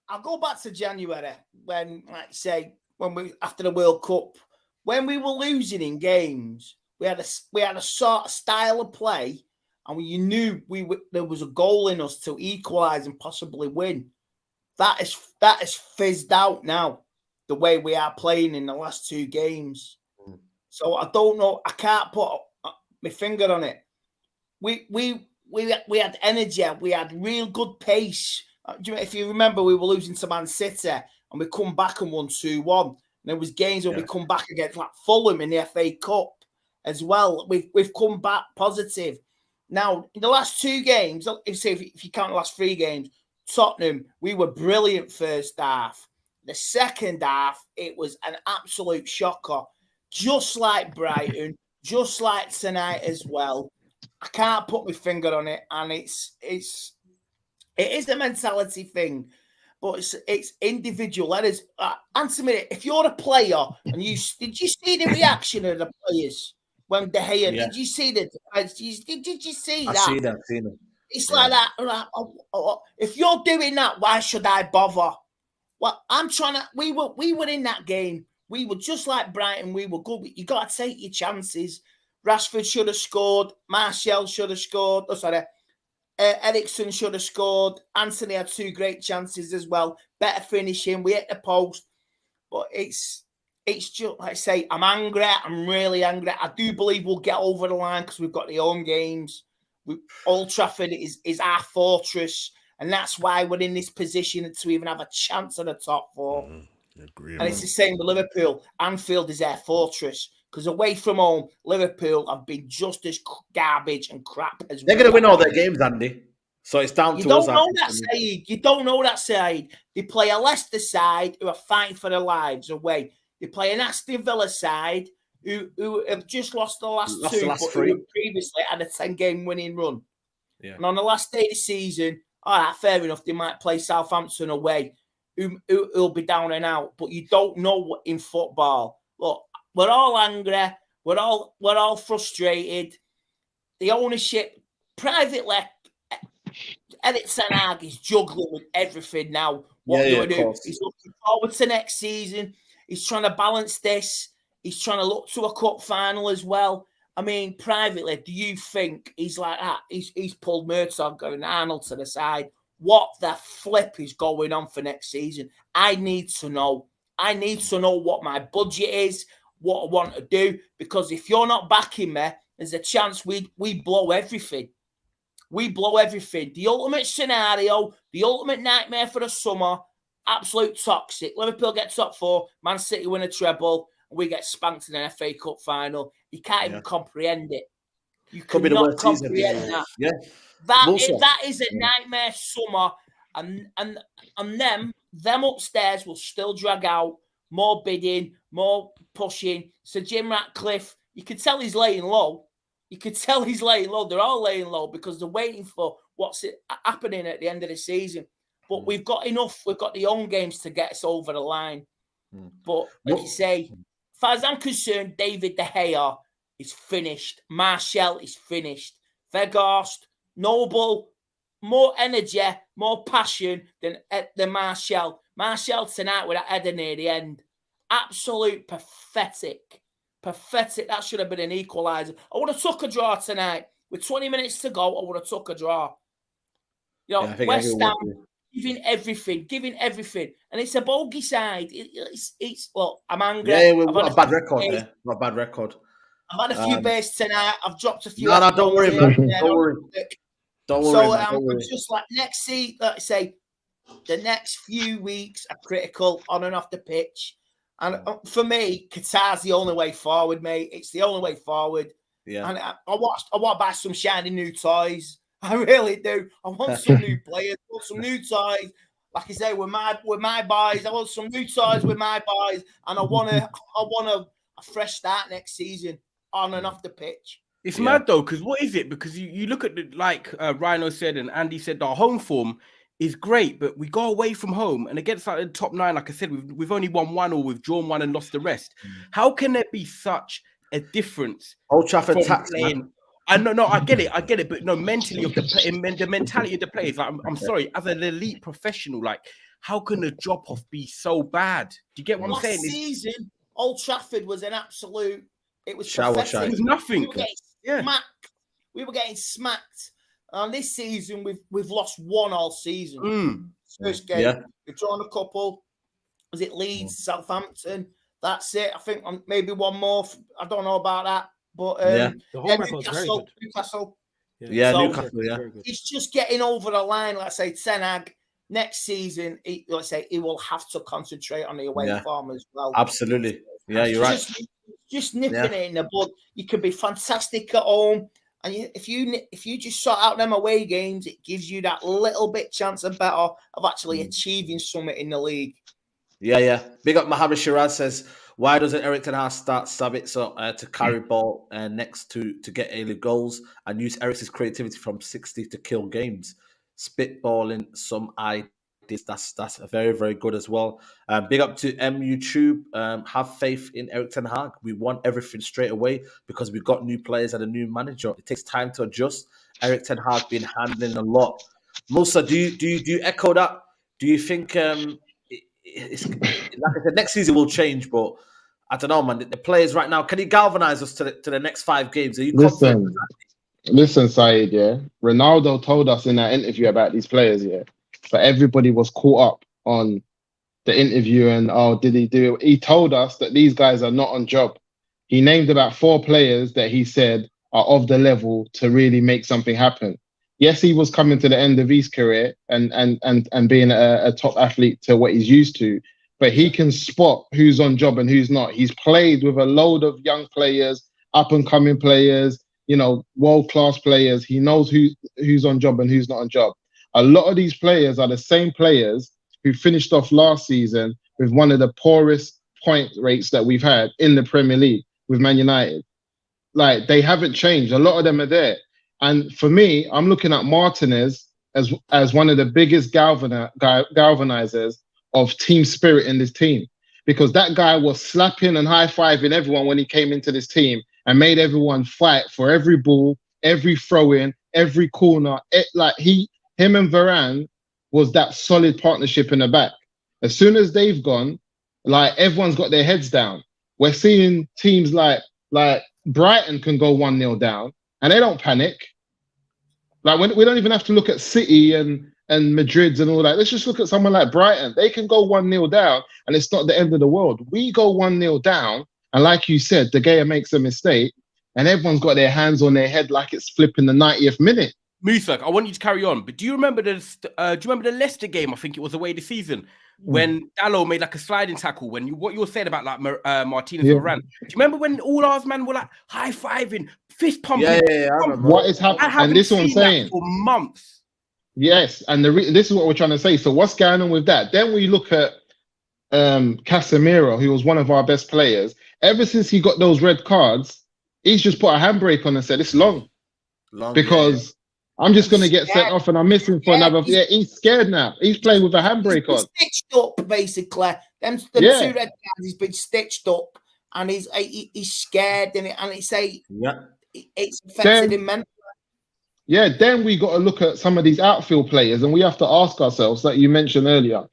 I'll go back to January when, like say, after the World Cup, when we were losing in games, we had a sort of style of play, and you knew there was a goal in us to equalise and possibly win. That is fizzed out now, the way we are playing in the last two games. So I don't know. I can't put my finger on it. We had energy. We had real good pace. If you remember, we were losing to Man City and we come back and won 2-1. And there was games where we come back against like Fulham in the FA Cup as well. We've come back positive. Now, in the last two games, if you count the last three games, Tottenham, we were brilliant first half. The second half, it was an absolute shocker. Just like Brighton, just like tonight as well. I can't put my finger on it, and it is a mentality thing, but it's individual. That is, answer me, if you're a player and did you see the reaction of the players when De Gea? Yeah. Did you see the? Did you see that? I've seen it. It's like that. If you're doing that, why should I bother? Well, I'm trying to. We were in that game. We were just like Brighton. We were good. You got to take your chances. Rashford should have scored. Martial should have scored. Oh, sorry. Eriksen should have scored. Anthony had two great chances as well. Better finishing. We hit the post. But it's just, like I say, I'm angry. I'm really angry. I do believe we'll get over the line because we've got the home games. Old Trafford is our fortress. And that's why we're in this position to even have a chance at the top four. Agree, and it's the same with Liverpool. Anfield is their fortress. Because away from home, Liverpool have been just as garbage and crap as they're going to win all their games, Andy. So it's down to us. You don't know that, Saeed. You don't know that, Saeed. They play a Leicester side who are fighting for their lives away. They play an Aston Villa side who have just lost the last two, but who previously had a 10-game winning run. Yeah. And on the last day of the season, all right, fair enough, they might play Southampton away, who'll be down and out. But you don't know what in football. Look, we're all angry. We're all frustrated. The ownership, privately, Eric Ten Hag is juggling with everything now. What do I do? He's looking forward to next season. He's trying to balance this. He's trying to look to a cup final as well. I mean, privately, do you think he's like that? He's pulled Murtaugh and Arnold to the side. What the flip is going on for next season? I need to know. I need to know what my budget is, what I want to do, because if you're not backing me, there's a chance we blow everything. We blow everything. The ultimate scenario, the ultimate nightmare for the summer, absolute toxic. Liverpool get top four, Man City win a treble, and we get spanked in an FA Cup final. You can't even comprehend it. You cannot comprehend that. Yeah. That is a nightmare summer, and them upstairs will still drag out more bidding, more pushing. So Jim Ratcliffe, you can tell he's laying low. You could tell he's laying low. They're all laying low because they're waiting for what's happening at the end of the season. but we've got enough. We've got the home games to get us over the line. But like you say, as far as I'm concerned, David De Gea is finished. Martial is finished. Weghorst, Noble, more energy, more passion than Martial. Martial tonight with that header near the end. Absolute pathetic. Pathetic. That should have been an equaliser. I would have took a draw tonight. With 20 minutes to go, I would have took a draw. You know, West Ham giving everything. And it's a bogey side. It's look, I'm angry. Yeah, we've got a bad record there. Not a bad record. I've had a few beers tonight. I've dropped a few. No, don't worry, man. Don't worry. Don't worry. So I'm just like let's say, the next few weeks are critical on and off the pitch. And for me, Qatar's the only way forward, mate. It's the only way forward. Yeah. And I want to buy some shiny new toys. I really do. I want some new players. I want some new toys. Like I say, with my boys, I want some new toys with my boys, and I want a fresh start next season on and off the pitch. It's mad though, because what is it? Because you look at the, like Rhino said and Andy said, our home form is great, but we go away from home and against like the top 9, like I said, we've only won 1 or we've drawn 1 and lost the rest. How can there be such a difference? Old Trafford tax, man. I know, I get it, but no, mentally of the mentality of the players. Like, I'm sorry, as an elite professional, like how can the drop off be so bad? Do you get what I'm saying? Last season, Old Trafford was an absolute. It was shower pathetic. shine. It was nothing. We were getting smacked. And this season, we've lost 1 all season. First game, we've drawn a couple. Was it Leeds, Southampton? That's it. I think maybe 1 more. I don't know about that. But the home record's very good. Newcastle. Newcastle. It's just getting over the line. Let's say Ten Hag next season. He will have to concentrate on the away form as well. Absolutely. Yeah, you're right. Just nipping it in the bud. You can be fantastic at home, and if you just sort out them away games, it gives you that little bit chance of actually achieving something in the league. Yeah. Big up Mohammed Shiraz says, why doesn't Eric Ten Hag start Sabitzer to carry ball next to get early goals and use Eric's creativity from 60 to kill games? Spitballing some ideas. That's very, very good as well. Big up to YouTube. Have faith in Eric Ten Hag. We want everything straight away because we've got new players and a new manager. It takes time to adjust. Eric Ten Hag been handling a lot. Musa, do you echo that? Do you think it's like I said, next season will change, but I don't know, man. The players right now, can he galvanize us to the next 5 games? Are you confident? Listen, Saeed, Ronaldo told us in that interview about these players, but everybody was caught up on the interview and, did he do it? He told us that these guys are not on job. He named about 4 players that he said are of the level to really make something happen. Yes, he was coming to the end of his career and being a top athlete to what he's used to, but he can spot who's on job and who's not. He's played with a load of young players, up and coming players, world-class players. He knows who's on job and who's not on job. A lot of these players are the same players who finished off last season with one of the poorest point rates that we've had in the Premier League with Man United. Like, they haven't changed. A lot of them are there. And for me, I'm looking at Martinez as one of the biggest galvanizers of team spirit in this team, because that guy was slapping and high-fiving everyone when he came into this team and made everyone fight for every ball, every throw-in, every corner. Him and Varane was that solid partnership in the back. As soon as they've gone, everyone's got their heads down. We're seeing teams like Brighton can go 1-0 down and they don't panic. We don't even have to look at City and Madrid and all that. Let's just look at someone like Brighton. They can go 1-0 down and it's not the end of the world. We go 1-0 down, and like you said, De Gea makes a mistake and everyone's got their hands on their head like it's flipping the 90th minute. Mufc, I want you to carry on, but do you remember the Leicester game? I think it was away this season when Dalot made like a sliding tackle. What you were saying about like Martinez and Varane. Do you remember when all ours man were like high fiving, fist pumping? Yeah, I remember. What is happening? And this is what I'm saying. For months. Yes, and this is what we're trying to say. So what's going on with that? Then we look at Casemiro, who was one of our best players. Ever since he got those red cards, he's just put a handbrake on and said it's long. Because I'm just going to get scared. sent off and I'm missing for another. Yeah, he's scared now. He's playing with a handbrake on. He's stitched up, basically. Them Yeah. 2 red cards, he's been stitched up and he's scared and it's it's affected him mentally. Yeah, then we got to look at some of these outfield players and we have to ask ourselves, like you mentioned earlier,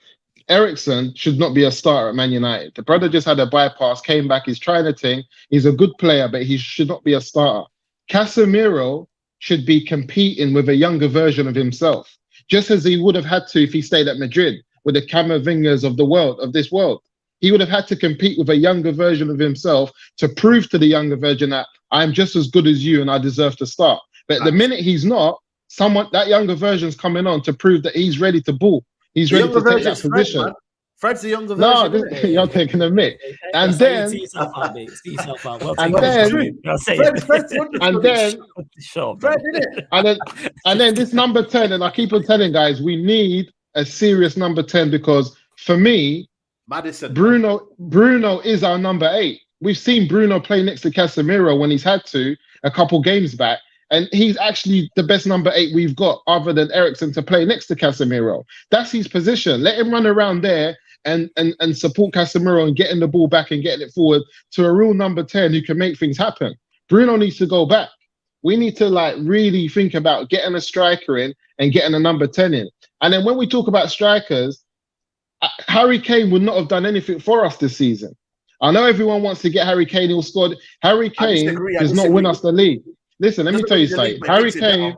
Eriksen should not be a starter at Man United. The brother just had a bypass, came back, he's trying a thing. He's a good player, but he should not be a starter. Casemiro should be competing with a younger version of himself, just as he would have had to if he stayed at Madrid with the Camavingas of this world. He would have had to compete with a younger version of himself to prove to the younger version that I'm just as good as you and I deserve to start. But the minute he's not, that younger version's coming on to prove that he's ready to ball. He's ready to take that position. Fred's the younger No, version. you're taking a mic. And then, and then this number 10, and I keep on telling guys, we need a serious number 10 because for me, Maddison. Bruno is our number 8. We've seen Bruno play next to Casemiro when he's had to a couple games back. And he's actually the best number 8 we've got other than Eriksen to play next to Casemiro. That's his position. Let him run around there and support Casemiro and getting the ball back and getting it forward to a real number 10 who can make things happen. Bruno needs to go back. We need to really think about getting a striker in and getting a number 10 in. And then when we talk about strikers, Harry Kane would not have done anything for us this season. I know everyone wants to get Harry Kane who scored. Harry Kane does not win us the league. Listen, let me tell you something. Harry Kane,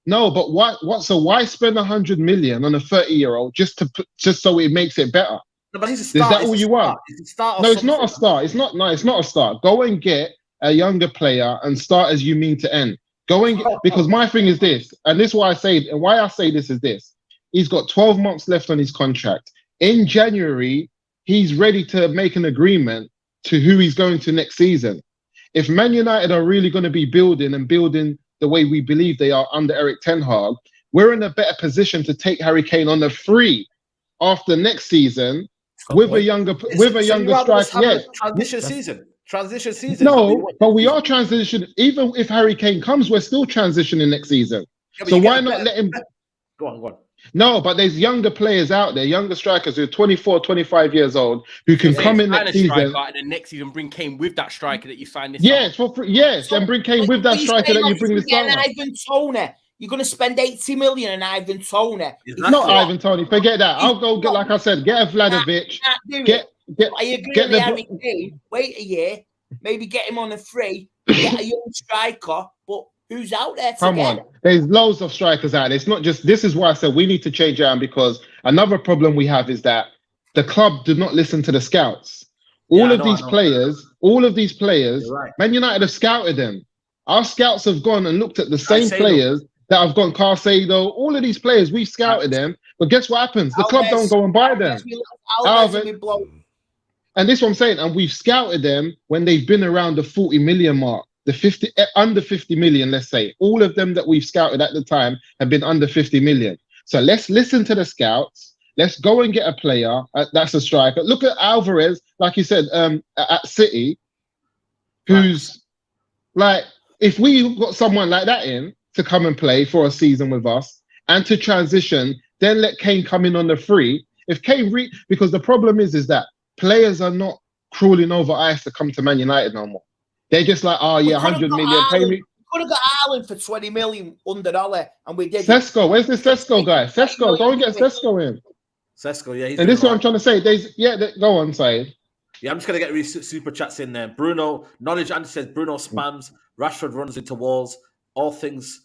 no, but so why spend 100 million on a 30-year-old just so it makes it better? No, but he's a star. Is that all you want? No, it's not a start. It's not a start. Go and get a younger player and start as you mean to end. Go and get, because my thing is this, and this is why I say, and why I say this is this. He's got 12 months left on his contract. In January, he's ready to make an agreement to who he's going to next season. If Man United are really going to be building the way we believe they are under Erik ten Hag, we're in a better position to take Harry Kane on the free after next season with a younger striker. Yes, transition season. No, but we are transitioning. Even if Harry Kane comes, we're still transitioning next season. Yeah, so why not let him? Go on. No, but there's younger players out there, younger strikers who are 24, 25 years old who can come in next season. And then next season bring Kane with that striker that you signed this summer. And bring Kane with that striker that you bring this summer. Ivan Toney. You're going to spend 80 million on Ivan Toney. Not Ivan Toney. Forget that. I'll go get, like I said, get a Vlahovic. I agree on the Harry Kane. Wait a year. Maybe get him on a free. Get a young striker, but who's out there? Come on, there's loads of strikers out there. It's not just. This is why I said we need to change around because another problem we have is that the club did not listen to the scouts. All of these players, right. Man United have scouted them. Our scouts have gone and looked at the same players that have gone. Caicedo, all of these players, we've scouted them. But guess what happens? The club don't go and buy them. And this is what I'm saying. And we've scouted them when they've been around the 40 million mark. Under 50 million, let's say. All of them that we've scouted at the time have been under 50 million. So let's listen to the scouts. Let's go and get a player that's a striker. Look at Alvarez, like you said, at City, who's like, if we got someone like that in to come and play for a season with us and to transition, then let Kane come in on the free. If Kane, because the problem is that players are not crawling over ice to come to Man United no more. They're just like, 100 million, pay me. We could have got Ireland for 20 million under Ollie, and we did. Sesko, where's the Sesko guy? Sesko, go and get Sesko in. Sesko, yeah. And this is what I'm trying to say. Go on, Saeed. Yeah, I'm just going to get super chats in there. Bruno, Knowledge Andy says, Bruno spams, Rashford runs into walls, all things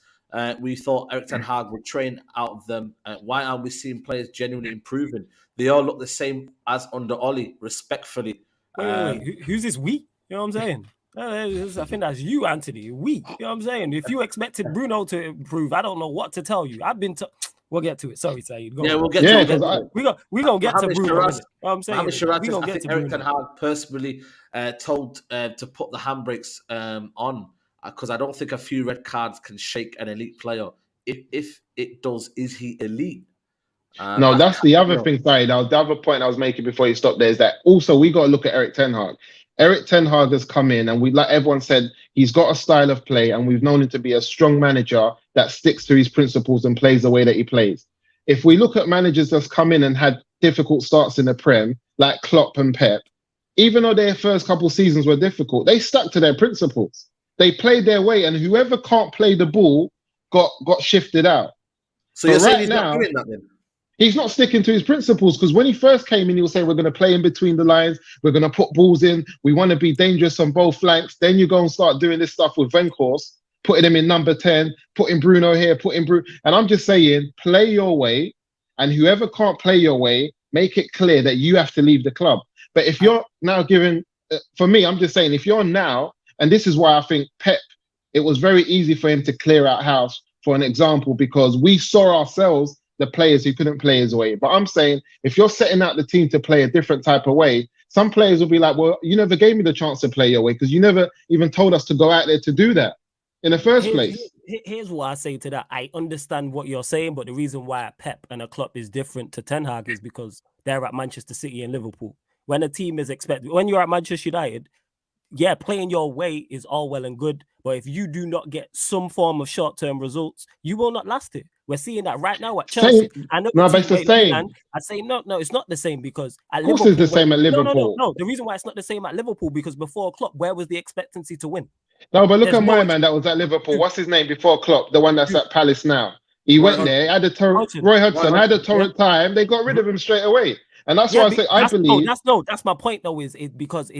we thought Erik ten Hag would train out of them. Why aren't we seeing players genuinely improving? They all look the same as under Ollie, respectfully. Wait. Who's this we? You know what I'm saying? I think that's you, Anthony. We, you know what I'm saying? If you expected Bruno to improve, I don't know what to tell you. We'll get to it. Sorry, Saeed. We'll get to it. We're going to get to Bruno. You know what I'm saying? I think Erik ten Hag personally told to put the handbrakes on because I don't think a few red cards can shake an elite player. If it does, is he elite? No, that's the other thing, Saeed. The other point I was making before you stopped there is that also we got to look at Erik ten Hag. Eric Ten Hag has come in, and we, like everyone said, he's got a style of play, and we've known him to be a strong manager that sticks to his principles and plays the way that he plays. If we look at managers that's come in and had difficult starts in the Prem, like Klopp and Pep, even though their first couple seasons were difficult, they stuck to their principles. They played their way, and whoever can't play the ball got shifted out. So you're But saying right he's now, not doing that then? he's not sticking to his principles, because when he first came in, he was saying, we're going to play in between the lines, we're going to put balls in, we want to be dangerous on both flanks. Then you go and start doing this stuff with Weghorst, putting him in number 10, putting Bruno here, putting Bruno. And I'm just saying, play your way, and whoever can't play your way, make it clear that you have to leave the club. But if you're now giving, for me, I'm just saying, if you're now, and this is why I think Pep, it was very easy for him to clear out house, for an example, because we saw ourselves the players who couldn't play his way. But I'm saying, if you're setting out the team to play a different type of way, some players will be like, well, you never gave me the chance to play your way, because you never even told us to go out there to do that in the first place. Here's what I say to that. I understand what you're saying, but the reason why Pep and a club is different to Ten Hag is because they're at Manchester City and Liverpool. When a team is expected, when you're at Manchester United, yeah, playing your way is all well and good, but if you do not get some form of short-term results, you will not last it. We're seeing that right now at Chelsea. I know No, but it's the same. I say no, it's not the same, because at Of course Liverpool, it's the same at Liverpool. No. The reason why it's not the same at Liverpool, because before Klopp, where was the expectancy to win? No, but look There's at my no- man that was at Liverpool. What's his name before Klopp? The one that's at Palace now. He went there, had a Roy Hodgson had a torrent time. They got rid of him straight away. And that's why I say I believe that's my point though, is it because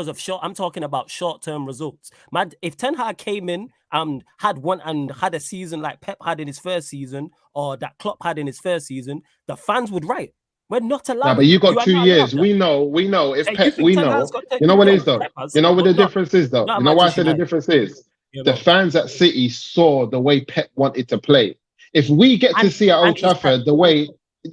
of short. I'm talking about short-term results. Man, if Ten Hag came in and had a season like Pep had in his first season, or that Klopp had in his first season, the fans would riot. We're not allowed. No, but you got are 2 not years. allowed We know. If Hey, you Pep, think we Ten know. Hag's got You know what it is Pep though. has- You know what the not- difference is though. not You know why I Manchester said the United. difference is. You The know. fans at City saw the way Pep wanted to play. If we get to And- see at Old and it's Trafford Pep. the way,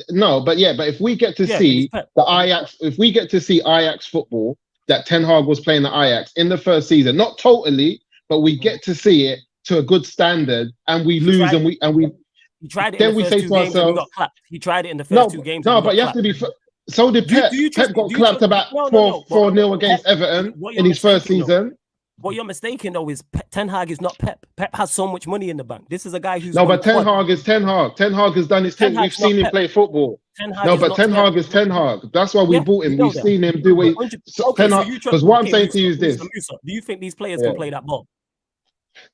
but if we get to Yeah, see it's Pep. the Ajax, if we get to see Ajax football that Ten Hag was playing at Ajax in the first season, not totally, but we get to see it to a good standard, and we lose, and we He tried it then in we the say first to 2 games and we ourselves- got clapped. He tried it in the no, first 2 games. no, and we but got you have to clapped. be. So did Do you- Pep. do you trust- Pep got do you clapped trust- about no, no, 4-0 against Everton what in you're his first mistaken, though, season. What you're mistaken though is Ten Hag is not Pep. Pep has so much money in the bank. This is a guy who's No, on but Ten quad. Hag is Ten Hag. Ten Hag has done his Ten thing. We've Hag's not seen him Pep. play football. Ten Hag No, is but not Ten Pep. Hag is Ten Hag. That's why we Yeah, bought him. we know We've that. seen him do it. So Okay, Ten so Hag. you trust- Because what I'm okay, saying to Musa, you is this: Musa, do you think these players Yeah. can play that ball?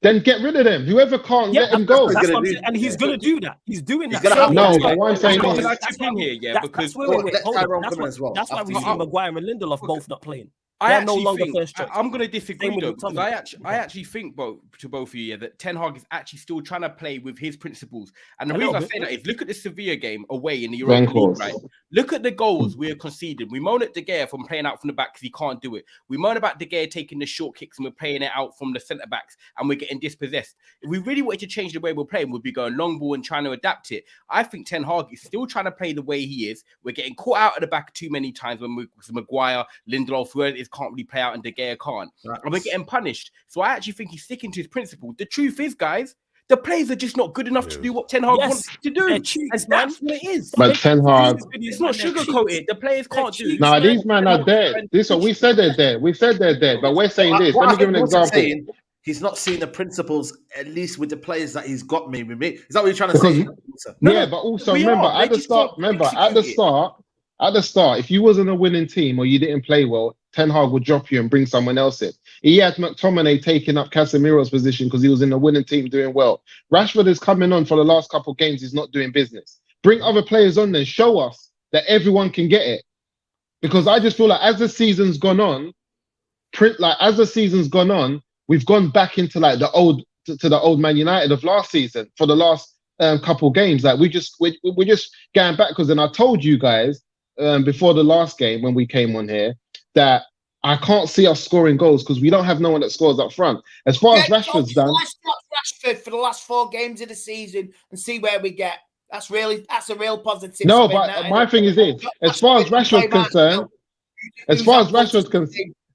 then get rid of them. Whoever can't, let him go. He's That's gonna what I'm do- saying, and he's gonna do that. He's doing He's that. gonna have No, to. but what I'm saying Can is, I chip in here? Yeah, because wait, Let hold Tyrone on. come in as well That's why after we you. see Maguire and Lindelof both not playing. I They're no actually longer think first choice. I'm going to Same disagree with though, because McTominay. I actually think both of you, yeah, that Ten Hag is actually still trying to play with his principles. And the A reason I little say bit. that is look at the Sevilla game away in the Europa League, Weghorst. right? Look at the goals we are conceding. We moan at De Gea from playing out from the back because he can't do it. We moan about De Gea taking the short kicks and we're playing it out from the centre backs and we're getting dispossessed. If we really wanted to change the way we're playing, we'd be going long ball and trying to adapt it. I think Ten Hag is still trying to play the way he is. We're getting caught out at the back too many times when Maguire, Lindelof, whoever it is, can't really play out and De Gea can't. And we're getting punished. So I actually think he's sticking to his principle. The truth is, guys, the players are just not good enough to do what Ten Hag Yes, wants to do. they're And cheats, that's man. what it is. but Ten Hag. It's not sugarcoated. The players can't do. Nah, these men are dead. We said they're dead. We said they're dead. But we're saying this. What Let I me give an think Musa's example. saying, he's not seeing the principles, at least with the players that he's got. Maybe is that what you're trying to say? Musa? Yeah, but also we remember are. at They the just start. can't Remember at execute the start. If you wasn't a winning team or you didn't play well, Ten Hag would drop you and bring someone else in. He had McTominay taking up Casemiro's position because he was in the winning team doing well. Rashford is coming on for the last couple of games. He's not doing business. Bring other players on there. Show us that everyone can get it. Because I just feel like as the season's gone on, we've gone back into like the old to the old Man United of last season for the last couple games. Like we're just going back, because then I told you guys before the last game when we came on here that I can't see us scoring goals because we don't have no one that scores up front. As far as Rashford's done, Let's watch Rashford for the last 4 games of the season and see where we get. That's a real positive. no, spin, but that, my thing is this: as far as Rashford's concerned,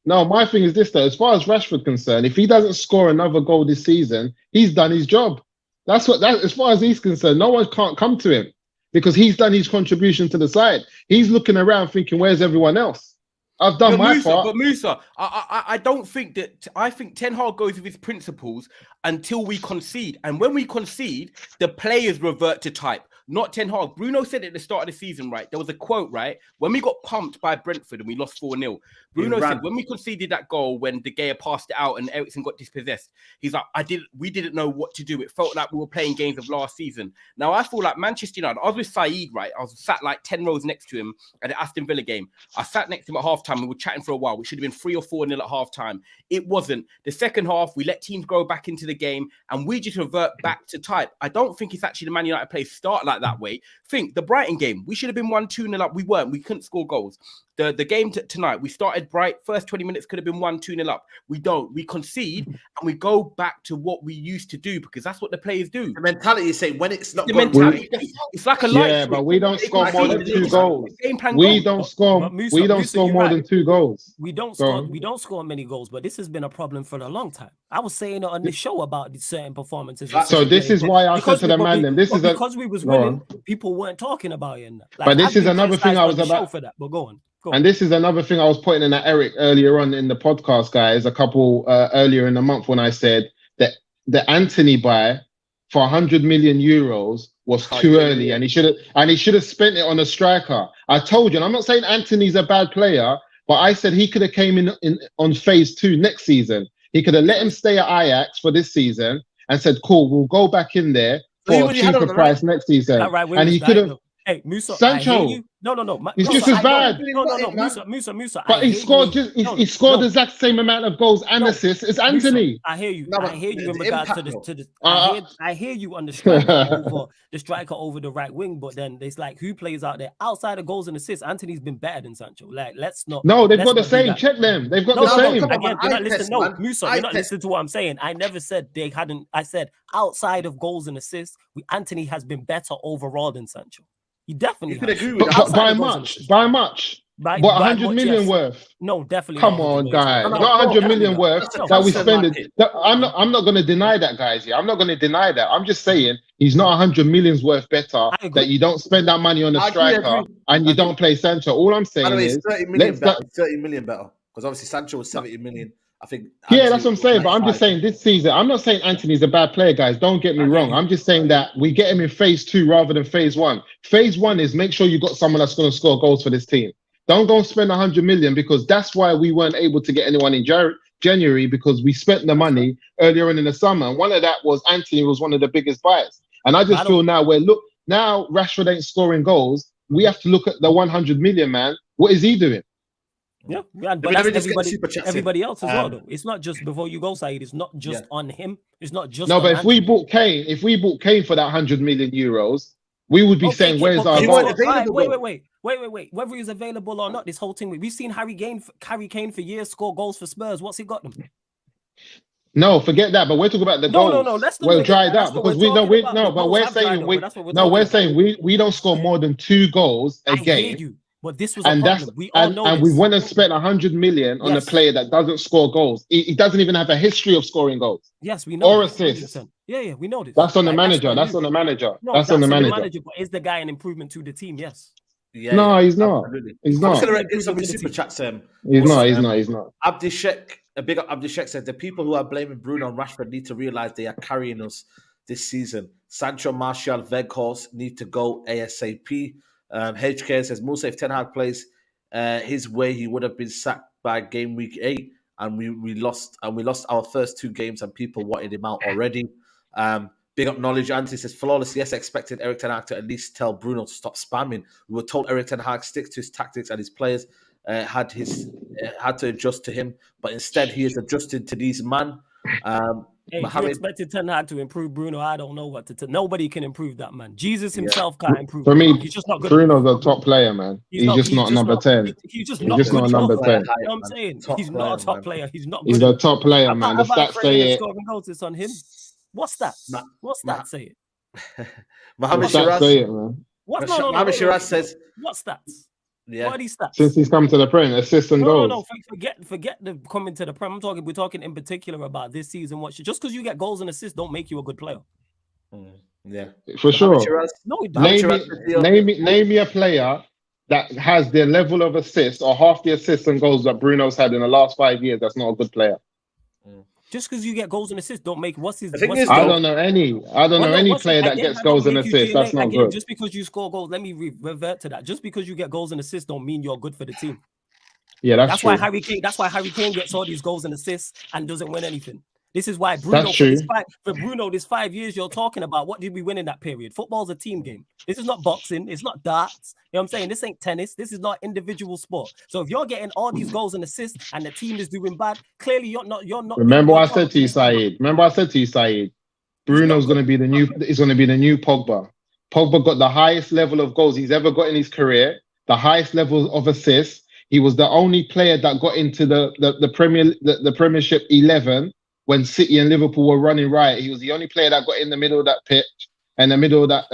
no, my thing is this though. As far as Rashford's concerned, if he doesn't score another goal this season, he's done his job. As far as he's concerned, no one can't come to him because he's done his contribution to the side. He's looking around thinking, where's everyone else? I've done my Musa, part. but Musa, I don't think that. I think Ten Hag goes with his principles until we concede, and when we concede, the players revert to type. Not Ten Hag. Bruno said at the start of the season, right? There was a quote, right? When we got pumped by Brentford and we lost 4-0, Bruno said when we conceded that goal, when De Gea passed it out and Eriksen got dispossessed, he's like, we didn't know what to do. It felt like we were playing games of last season. Now I feel like Manchester United. I was with Saeed, right? I was sat like 10 rows next to him at the Aston Villa game. I sat next to him at halftime and we were chatting for a while. We should have been 3 or 4-0 at halftime. It wasn't. The second half, we let teams go back into the game and we just revert back to type. I don't think it's actually the Man United players start like that way. Think the Brighton game, we should have been 1-2-0 up. We weren't. We couldn't score goals. The game tonight, we started bright. First 20 minutes could have been 1-2-0 up. We don't. We concede and we go back to what we used to do because that's what the players do. The mentality is saying when it's not The going mentality, it's like a light. Yeah, but we don't score more than 2 goals. We don't score. We don't score more than 2 goals. We don't score. We don't score many goals, but this has been a problem for a long time. I was saying it on the show about certain performances. So this is why I said to the man, them, this is because we was winning. People weren't talking about it. Like, but this is another thing I was about for that. But go on. And this is another thing I was pointing in at Eric earlier on in the podcast, guys. A couple earlier in the month when I said that the Anthony buy for 100 million euros was too early, and he should have spent it on a striker. I told you, and I'm not saying Anthony's a bad player, but I said he could have came in on phase 2 next season. He could have let him stay at Ajax for this season and said, "Cool, we'll go back in there for a cheaper price next season." And he could have. Hey, Musa, Sancho. I hear you. No. He's just as bad. No, Musa. But he scored he scored the exact same amount of goals and assists as Anthony. Musa, I hear you. No, I hear you in regards to the I hear you on the striker over the right wing, but then there's like who plays out there outside of goals and assists. Anthony's been better than Sancho. Like, let's not. No, they've got the same. Check them. They've got the same. Again, you're not listening. No, Musa, you're not listening to what I'm saying. I never said they hadn't. I said outside of goals and assists, Anthony has been better overall than Sancho. You definitely could agree with that. By much. What 100 million worth? No, definitely. Come on, guys. Not 100 million worth that we spend it. I'm not going to deny that, guys. Yeah, I'm not going to deny that. I'm just saying he's not 100 million's worth better that you don't spend that money on a striker and you don't play Sancho. All I'm saying is 30 million better. 30 million better because obviously Sancho was 70 million. I think. Yeah, that's what I'm saying. But I'm just saying this season, I'm not saying Anthony's a bad player, guys. Don't get me wrong. I'm just saying that we get him in phase 2 rather than phase 1. Phase 1 is make sure you got someone that's going to score goals for this team. Don't go and spend 100 million because that's why we weren't able to get anyone in January because we spent the money earlier on in the summer. And one of that was Anthony was one of the biggest buyers. And I just feel now now Rashford ain't scoring goals. We have to look at the 100 million man. What is he doing? Yeah, but that's everybody else as well, though. It's not just before you go, Saeed. It's not just on him. It's not just no. But if we bought Kane, for that 100 million euros, we would be saying, "Where's our goal?" Wait. Whether he's available or not, this whole thing. We've seen Harry Kane for years score goals for Spurs. What's he got them? No, forget that. But we're talking about the goals. No. Let's well, dry it out because we're saying we don't score more than 2 goals a game. But this was we went and spent 100 million on a player that doesn't score goals. He doesn't even have a history of scoring goals. Yes, we know. Or assists. Yeah, we know this. That's on the manager. That's on the manager. No, that's on the manager. But is the guy an improvement to the team? Yes. Yeah, no, he's not. He's not. I'm going to some super chats. He's not. Abdishek, a big up Abdishek said the people who are blaming Bruno and Rashford need to realize they are carrying us this season. Sancho, Martial, Weghorst need to go ASAP. HK says Musa, if Ten Hag plays his way, he would have been sacked by game week 8, and we lost our first 2 games, and people wanted him out already. Big up knowledge. Anthony says flawless. Yes, expected Eric Ten Hag to at least tell Bruno to stop spamming. We were told Eric Ten Hag sticks to his tactics, and his players had to adjust to him, but instead he is adjusted to these man. Hey, if you expected Ten Hag to improve Bruno, I don't know what to tell. Nobody can improve that man. Jesus himself can't improve. For me, he's just not good. Bruno's a top player, man. He's just not number 10. He's just not a number 10. You know what I'm saying? He's not a top player. He's not. He's a top player, man. The stats say it. Goals on him. What's that? What's that say it? Mohammed Shiraz say it, man. Mohammed Shiraz says what stats? Yeah. What are these stats? Since he's come to the Prem, assists and goals. No, forget the coming to the Prem. We're talking in particular about this season. Just because you get goals and assists don't make you a good player. Yeah, for sure. No, name me a player that has the level of assists or half the assists and goals that Bruno's had in the last 5 years, that's not a good player. Just because you get goals and assists, don't make what's his. The thing what's is, his I though- don't know any. I don't know any what's player it- that again, gets that don't goals and make you assists. That's DNA. not Again, good. just because you score goals, let me revert to that. Just because you get goals and assists, don't mean you're good for the team. Yeah, that's That's true. why Harry Kane. That's why Harry Kane gets all these goals and assists and doesn't win anything. This is why Bruno. That's For this true. for Bruno, this 5 years you're talking about, what did we win in that period? Football's a team game. This is not boxing. It's not darts. You know what I'm saying? This ain't tennis. This is not individual sport. So if you're getting all these goals and assists and the team is doing bad, clearly you're not. Remember you're what I said to you, Saeed. Bruno's going to be the new. Is going to be the new Pogba. Pogba got the highest level of goals he's ever got in his career. The highest level of assists. He was the only player that got into the Premiership 11 when City and Liverpool were running riot. He was the only player that got in the middle of that pitch and the middle of that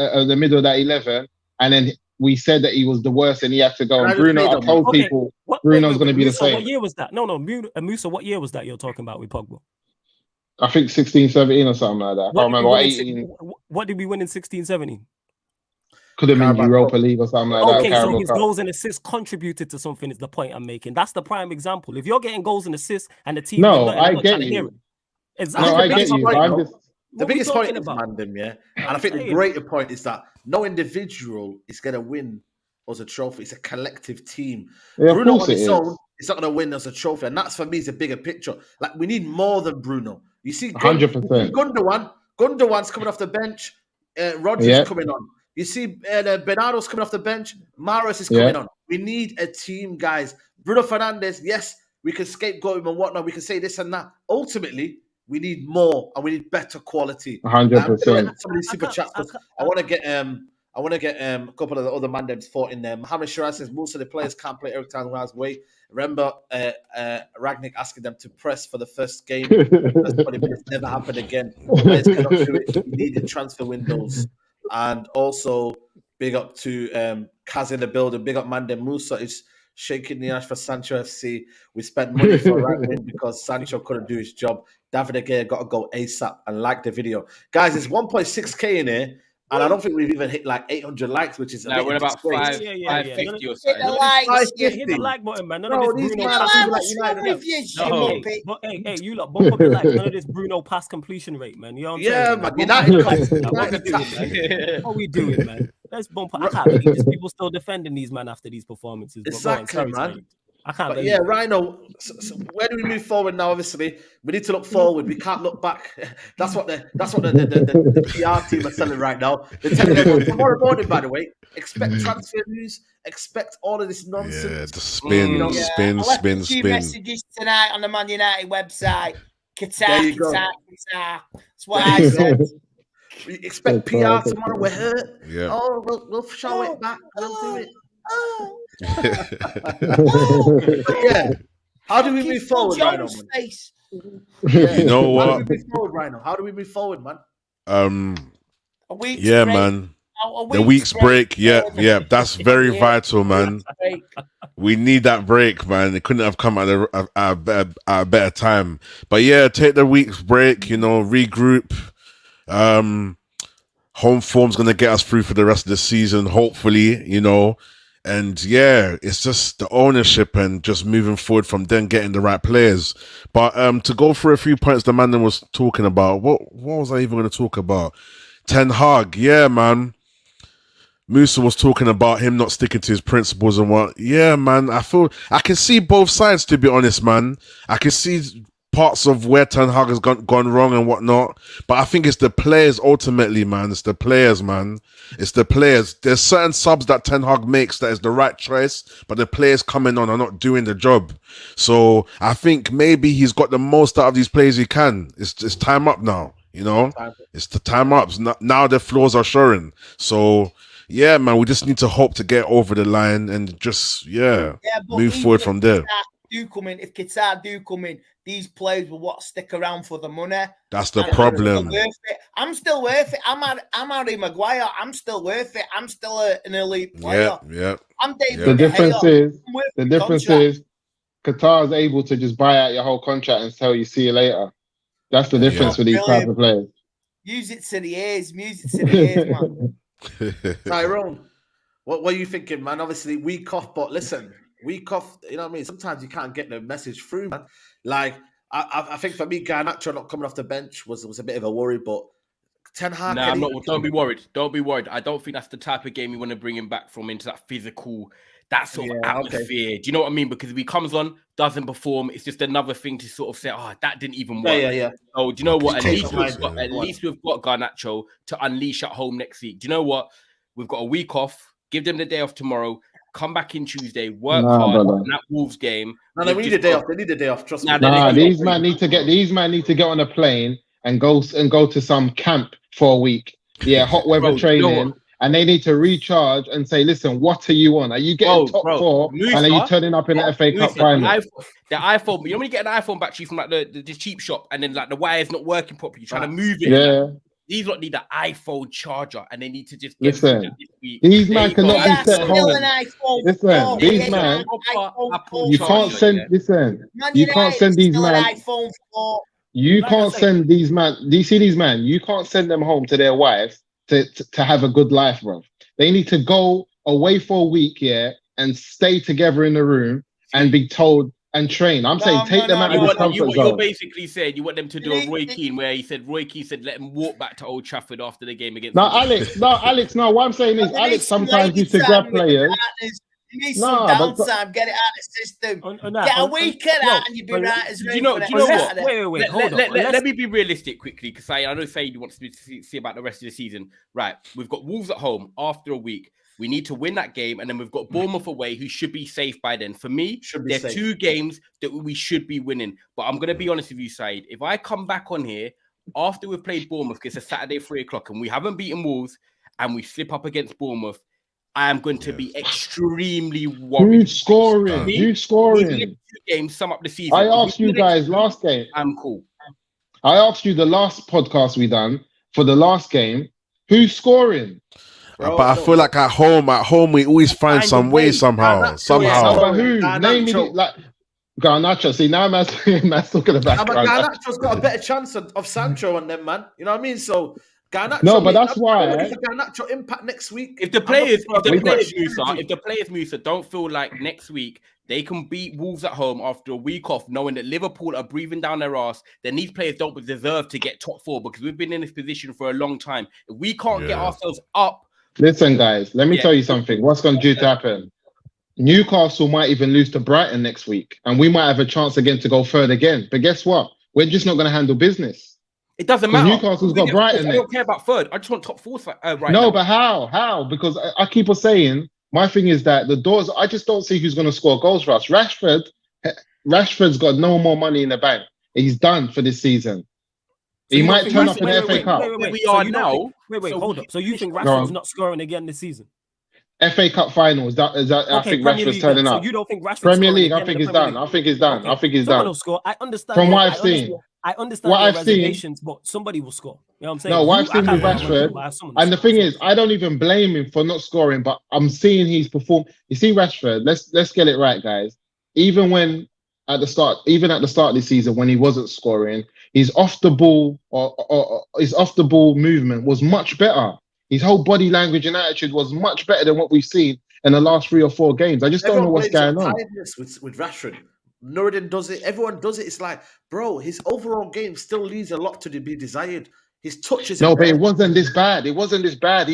11. And then we said that he was the worst and he had to go. And Bruno, I told people Bruno's going to be the same. What year was that? No, Musa. What year was that you're talking about with Pogba? I think 16, 17 or something like that. I can't remember. What 18. What did we win in 16, 17? Could have been Europa League or something like that. Okay, so his goals and assists contributed to something is the point I'm making. That's the prime example. If you're getting goals and assists and the team... No, I get you. Exactly. No, I get you. The biggest point is Mandem, yeah? And I think the greater point is that no individual is going to win as a trophy. It's a collective team. Yeah, Bruno on his own is not going to win as a trophy. And that's, for me, is a bigger picture. Like, we need more than Bruno. You see, 100%. Gundogan's coming off the bench. Rodgers coming on. You see, Bernardo's coming off the bench. Mahrez is coming on. We need a team, guys. Bruno Fernandes, yes, we can scapegoat him and whatnot. We can say this and that. Ultimately, we need more and we need better quality. 100%. Some of these super chats. I want to get a couple of the other mandems thought in there. Mohamed Shiraz says most of the players can't play every time Raz way. Remember Ragnick asking them to press for the first game. First 20 minutes never happened again. Players cannot do it. We needed transfer windows. And also, big up to Kaz in the building. Big up Mandem Musa is shaking the ash for Sancho FC. We spent money for a right win because Sancho couldn't do his job. David Agea got to go ASAP and like the video. Guys, it's 1.6k in here. And I don't think we've even hit like 800 likes, which is we're about 550 or something. Hit the like button, man. None of this Bruno hey, you lot, bump up the like. None of this Bruno pass completion rate, man. You know what I'm saying? Man. United. What we doing, man? Let's bump up. I can't believe there's people still defending these, man, after these performances. Exactly, man. I can't believe. Yeah, Rhino. So where do we move forward now? Obviously, we need to look forward. We can't look back. That's what the PR team are selling right now. They're telling everyone tomorrow morning. By the way, expect transfer news. Expect all of this nonsense. Yeah, the spin. Two messages tonight on the Man United website. Qatar. That's what I said. We expect PR tomorrow. We're hurt. Yeah. Oh, we'll show it back. We'll do it. Yeah. How do we move forward, Rhino? You know what? How do we move forward, Rhino? How do we move forward, man? Yeah, man. The week's break. Yeah. That's very vital, man. We need that break, man. It couldn't have come at a better time. But yeah, take the week's break. Regroup. Home form's gonna get us through for the rest of the season, hopefully. And yeah, it's just the ownership and just moving forward from then getting the right players. But to go through a few points the man was talking about, what was I even going to talk about? Ten Hag, yeah, man. Musa was talking about him not sticking to his principles and what. Yeah, man, I can see both sides, to be honest, man. I can see parts of where Ten Hag has gone wrong and whatnot. But I think it's the players ultimately, man. It's the players, man. It's the players. There's certain subs that Ten Hag makes that is the right choice, but the players coming on are not doing the job. So I think maybe he's got the most out of these players he can. It's time up now, It's the time up. Now the flaws are showing. So yeah, man, we just need to hope to get over the line and just move forward from there. If Qatar do come in, these players will stick around for the money. That's the problem. I'm still worth it. I'm Harry Maguire. I'm still worth it. I'm still an elite player. Yeah. I'm David. The difference is Qatar is able to just buy out your whole contract and tell you see you later. That's the difference with these type of players. Music to the ears, man. Tyrone, What are you thinking, man? Obviously, week off, but listen, week off, you know what I mean? Sometimes you can't get the message through, man. Like, I think for me, Garnacho not coming off the bench was a bit of a worry, but Ten Hag. Nah, I'm not. Don't be worried. Don't be worried. I don't think that's the type of game you want to bring him back from into that physical, that sort of atmosphere. Do you know what I mean? Because if he comes on, doesn't perform, it's just another thing to sort of say, oh, that didn't even work. Yeah. So do you know what? At Take least we've got Garnacho to unleash at home next week. Do you know what? We've got a week off. Give them the day off tomorrow. Come back in Tuesday. Work hard on that Wolves game. No, we need a day off. They need a day off. Trust me. These men need to get on a plane and go to some camp for a week. Yeah, hot weather training, and they need to recharge and say, "Listen, what are you on? Are you getting top four? Musa, and are you turning up in the FA Cup final?" The iPhone, you know when you get an iPhone battery from like the cheap shop, and then like the wire's not working properly, you're trying to move it. Yeah. These lot need an iPhone charger, and they need to just listen. These men cannot be set home. Listen, these men, you can't send. Listen, you can't send these men. You can't send these men. Do you see these men? You can't send them home to their wives to have a good life, bro. They need to go away for a week, and stay together in the room and be told and train. I'm saying take them out of the comfort zone. You're basically saying you want them to do a Roy Keane, where Roy Keane said let him walk back to Old Trafford after the game against. No, Alex. What I'm saying is Alex sometimes used to grab players. You need some downtime, get it out of the system. Get a week of that, and you'll be right as you know what? Wait, hold on. Let me be realistic quickly, because I know Saeed wants to see about the rest of the season. Right, we've got Wolves at home after a week. We need to win that game, and then we've got Bournemouth away, who should be safe by then. For me, there are 2 games that we should be winning. But I'm going to be honest with you, Saeed. If I come back on here after we've played Bournemouth, because it's a Saturday 3:00, and we haven't beaten Wolves, and we slip up against Bournemouth, I am going to be extremely worried. Who's scoring? Who's scoring? 2 games sum up the season. I asked you guys last game. I'm cool. I asked you the last podcast we done for the last game. Who's scoring? But I feel like at home we always find some way somehow. But who? Name me like Garnacho. See, now man's talking about Garnacho's got a better chance of Sancho on them, man. You know what I mean? So Garnacho. No, but that's why. Garnacho impact next week. If the players Musa don't feel like next week they can beat Wolves at home after a week off, knowing that Liverpool are breathing down their ass, then these players don't deserve to get top 4, because we've been in this position for a long time. If we can't get ourselves up. Listen, guys, let me tell you something. What's going to happen? Newcastle might even lose to Brighton next week, and we might have a chance again to go third again. But guess what? We're just not going to handle business. It doesn't matter. Newcastle's got Brighton. I don't care about third. I just want top 4 right now. No, but how? Because I keep on saying, my thing is that the doors, I just don't see who's going to score goals for us. Rashford's got no more money in the bank. He's done for this season. He might turn up in the FA Cup. Hold up. So you think Rashford's not scoring again this season? FA Cup finals. I think Rashford's turning up. So you don't think Rashford's Premier League? I think he's done. I think he's done. Someone will score. I understand. From what I've seen. I understand your reservations, but somebody will score. You know what I'm saying? No, what I've seen with Rashford, and the thing is, I don't even blame him for not scoring, but I'm seeing he's performed. You see, Rashford, let's get it right, guys. Even at the start of the season, when he wasn't scoring, his off the ball or his off the ball movement was much better. His whole body language and attitude was much better than what we've seen in the last 3 or 4 games. I just don't know what's going on. With Rashford. Nuruddin does it. Everyone does it. It's like, bro, his overall game still leaves a lot to be desired. His touches. No, but it wasn't this bad. He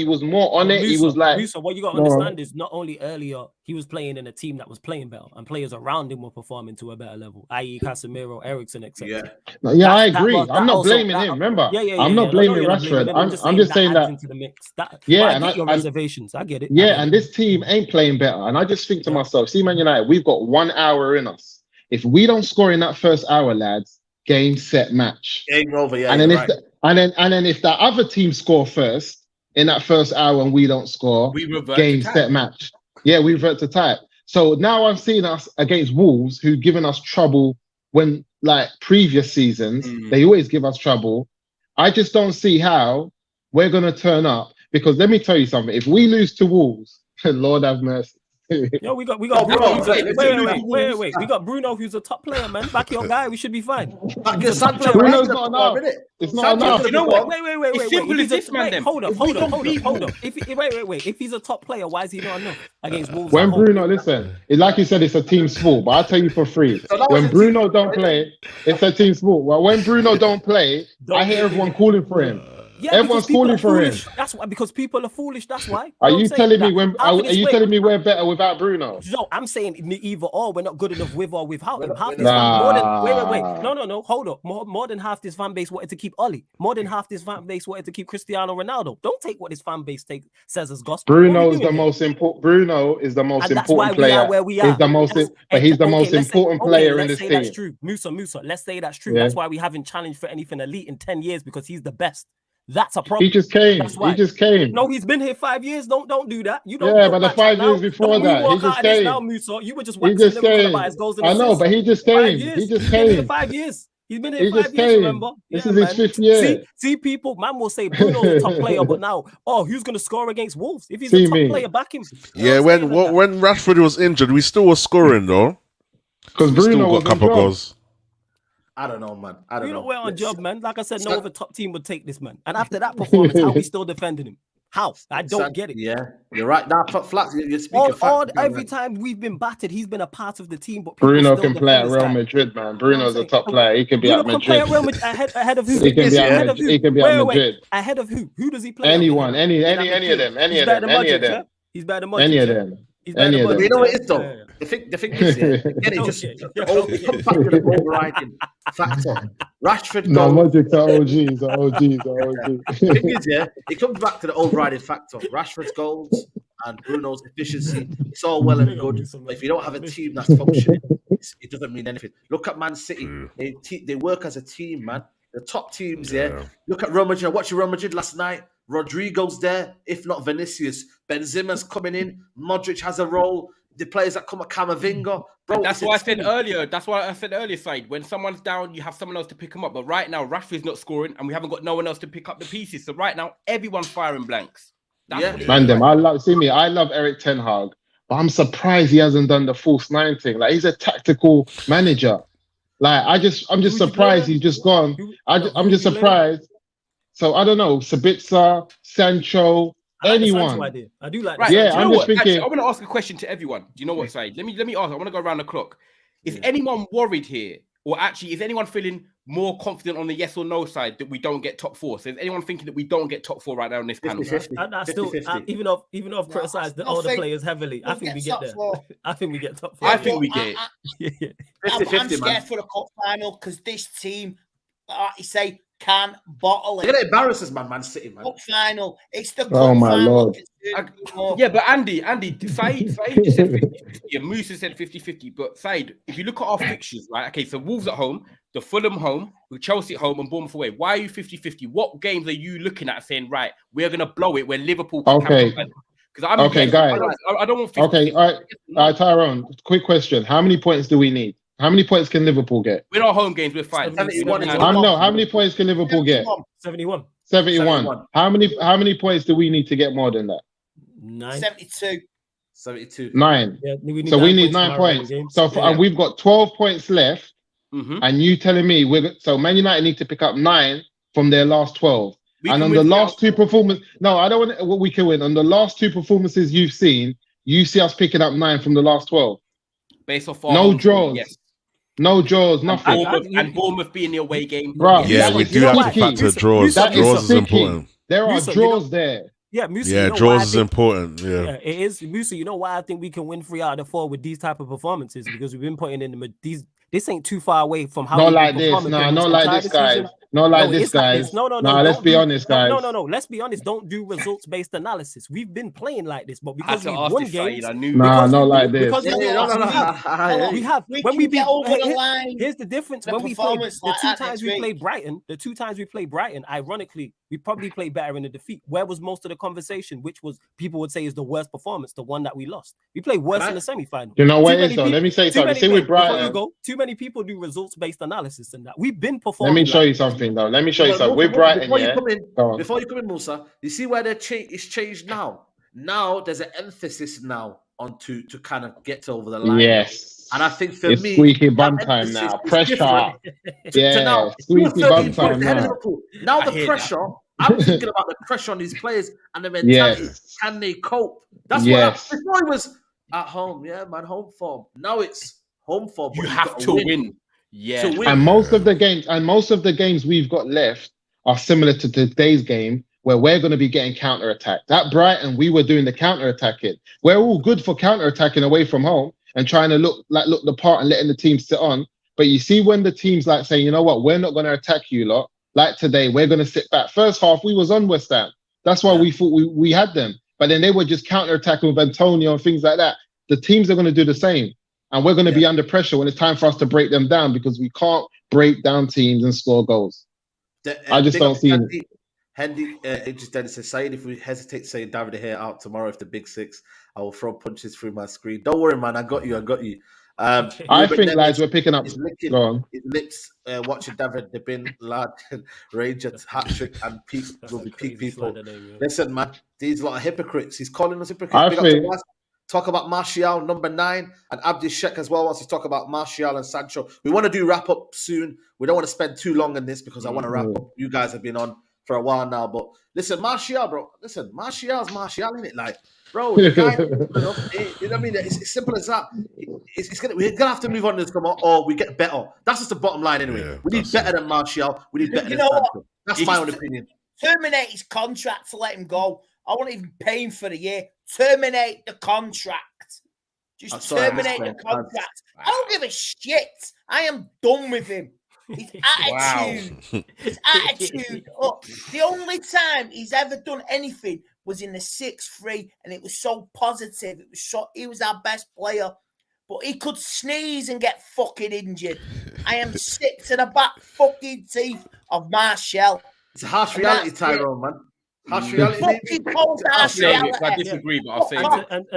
was more on it. He was like. Musa, what you got to understand is not only earlier he was playing in a team that was playing better, and players around him were performing to a better level, i.e., Casemiro, Eriksen, etc. I agree. I'm not blaming him. Remember, I'm not blaming Rashford. I'm just saying that into the mix. I get your reservations. I get it. Yeah, and this team ain't playing better, and I just think to myself, see, Man United, we've got 1 hour in us. If we don't score in that first hour, lads, game, set, match. Game over, yeah. And then if that other team score first in that first hour and we don't score, we revert game, set, match. Yeah, we revert to type. So now I'm seeing us against Wolves, who've given us trouble when, like, previous seasons, they always give us trouble. I just don't see how we're going to turn up, because let me tell you something. If we lose to Wolves, Lord have mercy. Yo, we got Oh, Bruno. bro, Who's wait, wait. We got Bruno, who's a top player, man. Back your guy. We should be fine. Back He's your a top Sancho. player. Bruno's Right? not enough. It's not Sancho's enough. gonna You know be what? one. Wait. It's simple If as he's a- this, man, wait, then. Hold up. If we don't beat Hold Wolves- up. Wait. If he's a top player, why is he not enough against Wolves? When at home? Bruno, listen, like you said, it's a team sport, but I'll tell you for free. So that was When a Bruno team don't sport, play, it's a team sport. Well, when Bruno don't play, I hear everyone calling for him. Yeah, Everyone's because people calling are for him. foolish. That's why, because people are foolish. That's why. Are I'm you saying telling me that. when? After Are this, you wait, telling me we're better without Bruno? No, I'm saying either or. We're not good enough with or without him. Half We're this not- more than wait. Nah. No. Hold up. More than half this fan base wanted to keep Oli. More than half this fan base wanted to keep Cristiano Ronaldo. Don't take what this fan base says as gospel. Bruno What is we the doing most important. Bruno is the most And that's why important we are player. where we He's are. the most, but he's the most important player in let's this say team. that's true. Musa. Let's say that's true. Yeah. That's why we haven't challenged for anything elite in 10 years because he's the best. That's a problem. He just came. That's why. He just came. No, he's been here 5 years. Don't do that. You don't. Yeah, don't but the backtrack 5 now. years before Don't that, he moonwalk just out of this came. now, Musa. You were just He waxing just lyrical came. about his goals and I know, assists. but he just 5 came. years. He just He's been here came. 5 years. He's been here He 5 just years. came. Remember? This Yeah, is his man. fifth year. See, people. Man will say Bruno's a top player, but now, who's gonna score against Wolves? If he's See a top me. player, back him. You know Yeah, what I'm saying? And when Rashford was injured, we still were scoring though. Because We still Bruno got was a couple on job. goals. I don't know, man. I that- don't you know. know, we're on Let's- job, man. Like I said, no San- other top team would take this, man. And after that performance, how we still defending him? How? I don't San- get it. Yeah, you're right. Now, Flats, you're speaking facts. Every time we've been battered, he's been a part of the team. But people Bruno still can play at defend this Real guy. Madrid, man. Bruno's a top player. He could be Bruno at can play Madrid. at Real Madrid ahead of who? He can be at Ahead of Madrid. who? He can be at Madrid. Ahead of who? Who does he play? Anyone, with? any In of midfield? them, any He's of better them, than any of Modric, yeah? them, He's better than Modric. any of yeah? them. He's better Any than of But them. you know what Modric, it is though? yeah, yeah. The thing is, yeah, again, it just Okay, it comes back to the overriding factor. Rashford No, goal. Modric's are OGs, OGs. The thing is, yeah, it comes back to the overriding factor. Rashford's goals and Bruno's efficiency. It's all well and good, but if you don't have a team that's functioning, it doesn't mean anything. Look at Man City. They work as a team, man. The top teams, yeah. Look at Real Madrid. I watched Real Madrid last night. Rodrigo's there, if not Vinicius. Benzema's coming in. Modric has a role. The players that come at Camavinga, bro. That's it's why a I said team. earlier. That's why I said earlier, Saeed. When someone's down, you have someone else to pick them up. But right now, Rashford's not scoring, and we haven't got no one else to pick up the pieces. So right now, everyone's firing blanks. That's Yeah. what it is. Man, them. I love Eric Ten Hag, but I'm surprised he hasn't done the false nine thing. Like, he's a tactical manager. Like, I'm just Who's he surprised playing? he's just gone. I'm just Who's he playing? surprised. So I don't know, Sabitzer, Sancho, I like the Sancho anyone. idea. I do like Right. that. Yeah, do you I'm know just what? Actually, thinking- I want to ask a question to everyone. Do you know what, Saeed? Let me ask. I want to go around the clock. Is anyone worried here, or actually, is anyone feeling more confident on the yes or no side that we don't get top four? So is anyone thinking that we don't get top four right now in this panel? 50-50. I still, 50-50. even though I've criticised the I older think players heavily, I we'll think we get get there. top four. I think we get top I four. think we get it. Yeah. I'm 50-50, scared man. for the cup final because this team, like you say, can bottle They're it. gonna embarrass us, man City, man. Cup final. It's the cup Oh, my final. Lord. Yeah, but Andy, Saeed just said 50-50. Yeah, Musa said 50-50. But Saeed, if you look at our fixtures, right? Okay, so Wolves at home, the Fulham home, with Chelsea at home, and Bournemouth away. Why are you 50-50? What games are you looking at saying, right, we're going to blow it where Liverpool can Okay. Because I'm Okay, guys. I don't want 50-50. Okay, all right, Tyrone, quick question. How many points do we need? How many points can Liverpool get? With our home games, we're fine. 71 is How many points can Liverpool get? 71. 71. How many points do we need to get more than that? 9. 72. 72. 9. Yeah, we need So we 9 need points 9 from our points. games. So and we've got 12 points left, Mhm. and you telling me so Man United need to pick up 9 from their last 12. We And can on the win last now. two performances, no, I don't want what we can win. On the last two performances you've seen, you see us picking up 9 from the last 12. Based off our No home draws. form, yes. No draws, nothing. And Bournemouth being the away game. Bro, Yeah, that we is do have to sticky. factor draws. That is Draws is sticky. important. There are Musa, draws there. Yeah, Musa. Yeah, you know why I draws is think- important. Yeah, Yeah. it is. Musa, you know why I think we can win 3 out of 4 with these type of performances? Because we've been putting in these. This ain't too far away from how. Not we've like been this. performing No, during not this like entire this, guys. season. Not like No, this, it's like guys. this. No, Nah, let's don't be do- honest, guys. No. Let's be honest. Don't do results-based analysis. We've been playing like this, but I had because to we've ask won this, Saeed. games, I knew. Nah, because not we- like this. because Yeah, we- no. we have We when can we get beat over the line. Here's the difference. The When we played performance the like two that times next we week. played Brighton, ironically, we probably played better in the defeat. Where was most of the conversation, which was people would say is the worst performance, the one that we lost. We played worse in the semi-final. You know what Too it is, many though? people- Let me say too something. many See with people- before you Brighton. go, too many people do results-based analysis and that. We've been performing. Let me show like you something, though. Let me show you But something. Musa, With Brighton, before yeah. you come in, Go on. before you come in, Musa, you see where it's changed now. Now there's an emphasis now onto to kind of get over the line. Yes. And I think for It's me, squeaky bum that time emphasis now. is Pressure. different to Yeah, now. squeaky You're bum 13 time points ahead of now. Liverpool. Now I the hear pressure, I'm thinking about the pressure on these players and the mentality. Yes. Can they cope? That's Yes. what before it was at home, yeah, man, home form. Now it's home form. You but have got to win. Yeah. To win. And most of the games we've got left are similar to today's game, where we're going to be getting counter-attacked. At Brighton, we were doing the counter-attacking. We're all good for counter-attacking away from home and trying to look the part and letting the team sit on. But you see when the team's like saying, you know what, we're not going to attack you lot. Like today, we're going to sit back. First half, we was on West Ham. That's why we thought we had them. But then they were just counter-attacking with Antonio and things like that. The teams are going to do the same. And we're going to be under pressure when it's time for us to break them down, because we can't break down teams and score goals. I just don't see it. Hendy just says, Saeed, if we hesitate to say David De Gea out tomorrow if the big six, I will throw punches through my screen. Don't worry, man. I got you. I think, lads, we're picking up. His lips watching David De Bin, lad, Rangers hat trick and peak will be peak people. Listen, man, these lot of hypocrites. He's calling us hypocrites. Talk about Martial, number 9, and Abdi Sheikh as well wants to talk about Martial and Sancho. We want to do wrap up soon. We don't want to spend too long on this because I want to wrap up. You guys have been on for a while now, but listen, Martial, bro. Listen, Martial's Martial, innit? Like, bro, the guy, you know what I mean? It's simple as that. We're gonna have to move on to this, or we get better. That's just the bottom line, anyway. Yeah, we need better than Martial. We need better than Sancho. That's my own opinion. Terminate his contract to let him go. I won't even pay him for the year. Terminate the contract. Just terminate the contract. I don't give a shit. I am done with him. His attitude. Oh, the only time he's ever done anything was in the 6-3, and it was so positive. He was our best player, but he could sneeze and get fucking injured. I am sick to the back fucking teeth of Martial. It's a harsh reality, Tyrone, man. Harsh reality. I'll say it. I disagree, but I'll say it. And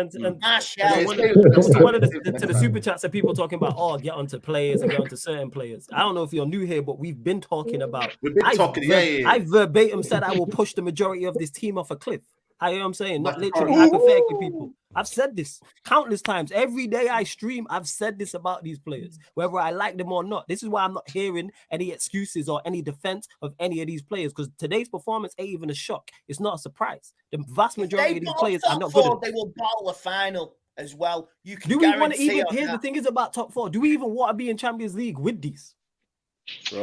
one of the super chats of people talking about, get onto players and get onto certain players. I don't know if you're new here, but we've been talking about. I verbatim said I will push the majority of this team off a cliff. You know what I'm saying? Not literally, hypothetically, people. I've said this countless times. Every day I stream, I've said this about these players, whether I like them or not. This is why I'm not hearing any excuses or any defense of any of these players, because today's performance ain't even a shock. It's not a surprise. The vast majority of these players are not good. They will battle a final as well. You can. Do we want to even? Here's the thing: is about top 4. Do we even want to be in Champions League with these?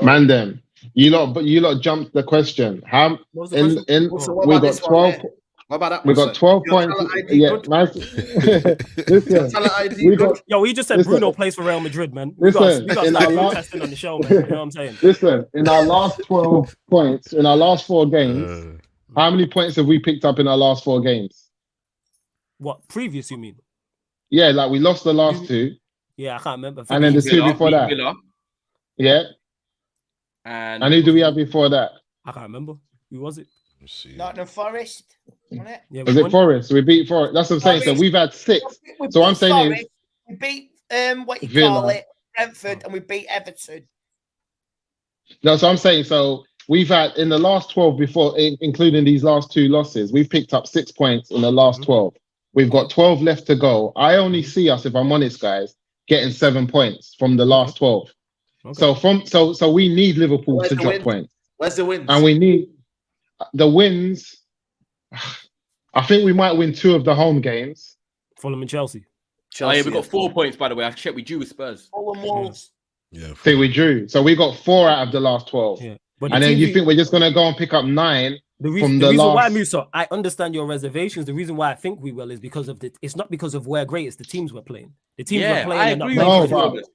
Man, them. You lot jumped the question. How we got 12. What about that? We got 12 points. Yeah, nice. Listen, he just said Bruno plays for Real Madrid, man. We got testing on the show, man. You know what I'm saying? Listen, in our last 12 points, in our last 4 games, how many points have we picked up in our last 4 games? What, previous, you mean? Yeah, like we lost the last 2. Yeah, I can't remember. And then the 2 before that. Yeah. And who do we have before that? I can't remember. Who was it? Nottingham Forest. Yeah, was it Forest? We beat Forest. That's what I'm saying. So we've had 6. So I'm saying is we beat call it, Brentford, and we beat Everton. No, so I'm saying, so we've had in the last 12 before, including these last 2 losses, we've picked up 6 points in the last 12. We've got 12 left to go. I only see us, if I'm honest, guys, getting 7 points from the last 12. Okay. So we need Liverpool to drop points. Where's the wins? And we need the wins. I think we might win 2 of the home games. Fulham and Chelsea. Oh, yeah, we got 4 points, by the way. I checked. We drew with Spurs. Fulham Wolves. Yeah. See, we drew. So we got 4 out of the last 12. Yeah. And then you think we're just going to go and pick up 9 the reason why, Musa, I understand your reservations. The reason why I think we will is because of it's not because of we're great, it's the teams we're playing. The teams we're playing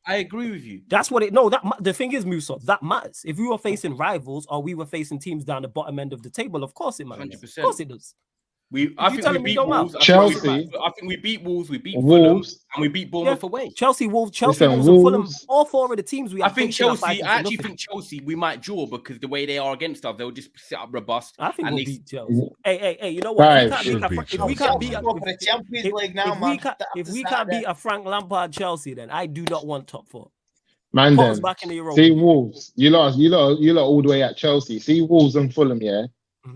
I agree with you. That's what the thing is, Musa, that matters. If we were facing rivals or we were facing teams down the bottom end of the table, of course it matters. 100%. Of course it does. I think we beat Wolves. Chelsea. I think we beat Wolves. We beat Fulham, and we beat Bournemouth away. Chelsea, Wolves, and Fulham. All 4 of the teams we. I think Chelsea. I actually think Chelsea. We might draw because the way they are against us, they'll just sit up robust. I think we'll beat Chelsea. Hey, you know what? If we can't beat a Frank Lampard Chelsea, then I do not want top 4. Man, then see Wolves. You lot all the way at Chelsea. See Wolves and Fulham, yeah.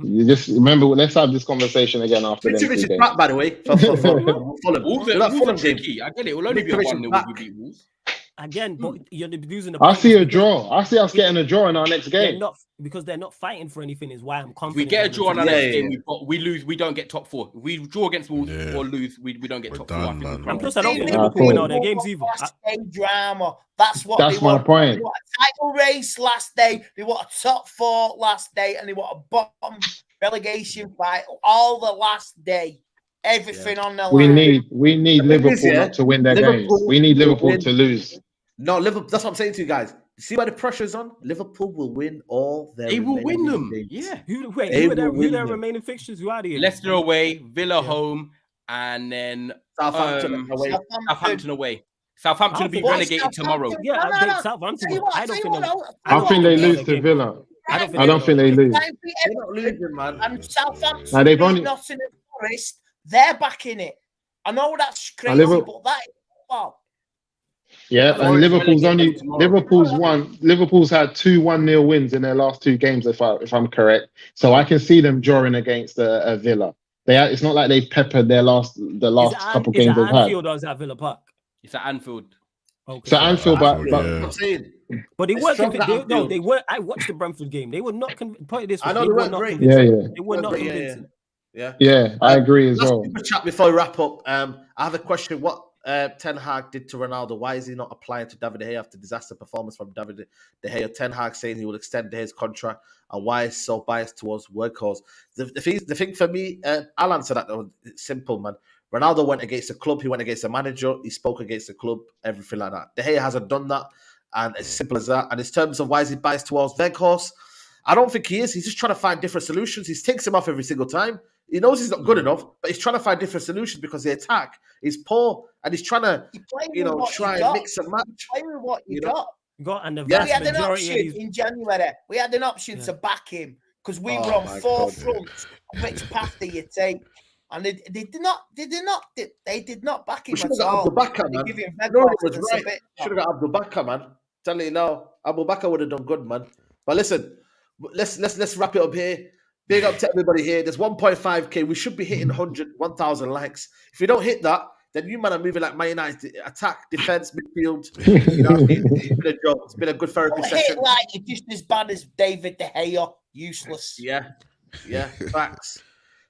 You just remember. Let's have this conversation again after them Mitrovic 2 is games. back, by the way, for Fulham. Wolves That are Fulham game. tricky. I get it. We'll only be a Mitrovic is 1-0 back. if we beat Wolves. Again, but you're losing the I point. see a because draw. I see us getting a draw in our next They're game. not because they're not fighting for anything. Is why I'm If confident. we get a draw on our Yeah, next yeah, game, yeah. we lose. We don't get top 4. If we draw against Wolves Yeah. or lose, we don't get We're top done, 4. I think man. we're And done. plus, I don't think They Liverpool cool. win all their games either. Last day drama. That's what That's they my want. point. They want a title race last day. They want a top 4 last day, and they want a bottom relegation fight all the last day. Everything on the We line. need The thing is, Liverpool yeah, not to win their Liverpool games. We need will Liverpool win. to lose. No, Liverpool. That's what I'm saying to you guys. See where the pressure's on? Liverpool will win all their They will win remaining them. games. Yeah. Who They are their, will win their them. remaining fixtures? Who are they? Leicester away, Villa Yeah. home, and then Southampton away. Southampton away. Southampton will be But relegated tomorrow. Yeah, No, no, they- no. Southampton. Tell you what, I don't tell you think. what, I I don't think they they'll lose win to their game. Villa. I don't think I don't think they lose. They're not losing, man. And Southampton Now, they've beat only- Nottingham Forest. They're back in it. I know that's crazy, Liverpool- but that is well. Yeah, Forest and Liverpool's relegated tomorrow. Liverpool's had 2 1-0 wins in their last 2 games, if I'm correct. So I can see them drawing against a Villa. It's not like they've peppered the last couple Is games it they've had. Anfield or is that Villa Park? It's at Anfield. Okay. So Anfield, but Yeah. I'm saying. But they It's weren't strong convinced. at Anfield. They were. I watched the Brentford game. They were not convinced. Put it this way, I know they they were weren't not great. convincing. They were Yeah, not yeah, convincing. yeah, I agree as Last well. super chat before we wrap up. I have a question. What Ten Hag did to Ronaldo? Why is he not applying to David De Gea after disaster performance from David De Gea? Ten Hag saying he will extend De Gea's contract, and why is so biased towards workhorse? The thing for me, I'll answer that though. It's simple, man. Ronaldo went against the club. He went against the manager. He spoke against the club. Everything like that. De Gea hasn't done that, and it's simple as that. And in terms of why is he biased towards workhorse, I don't think he is. He's just trying to find different solutions. He takes him off every single time. He knows he's not good enough, but he's trying to find different solutions because the attack is poor, and he's trying to, You play with what try you and got. mix and match. Play with what you You know? got. And the Yeah. We vast had an majority of option these. in January. We had an option Yeah. to back him because we Oh were on my 4 God. fronts. Which path do you take? And they did not back him We should at have got all. Abdul Bakr, They man. give him No, Vegas it was and right. Sabitzer. Should have got Abdul Bakr, man. Tell you now, Abdul Bakr would have done good, man. But listen, let's wrap it up here. Big up to everybody here. There's 1.5k. We should be hitting 1,000 likes. If we don't hit that, then you man are moving like Man United. Attack, defense, midfield. It's been a job. It's been a good therapy Don't session. hit like you're just as bad as David De Gea. Useless. Yeah, facts.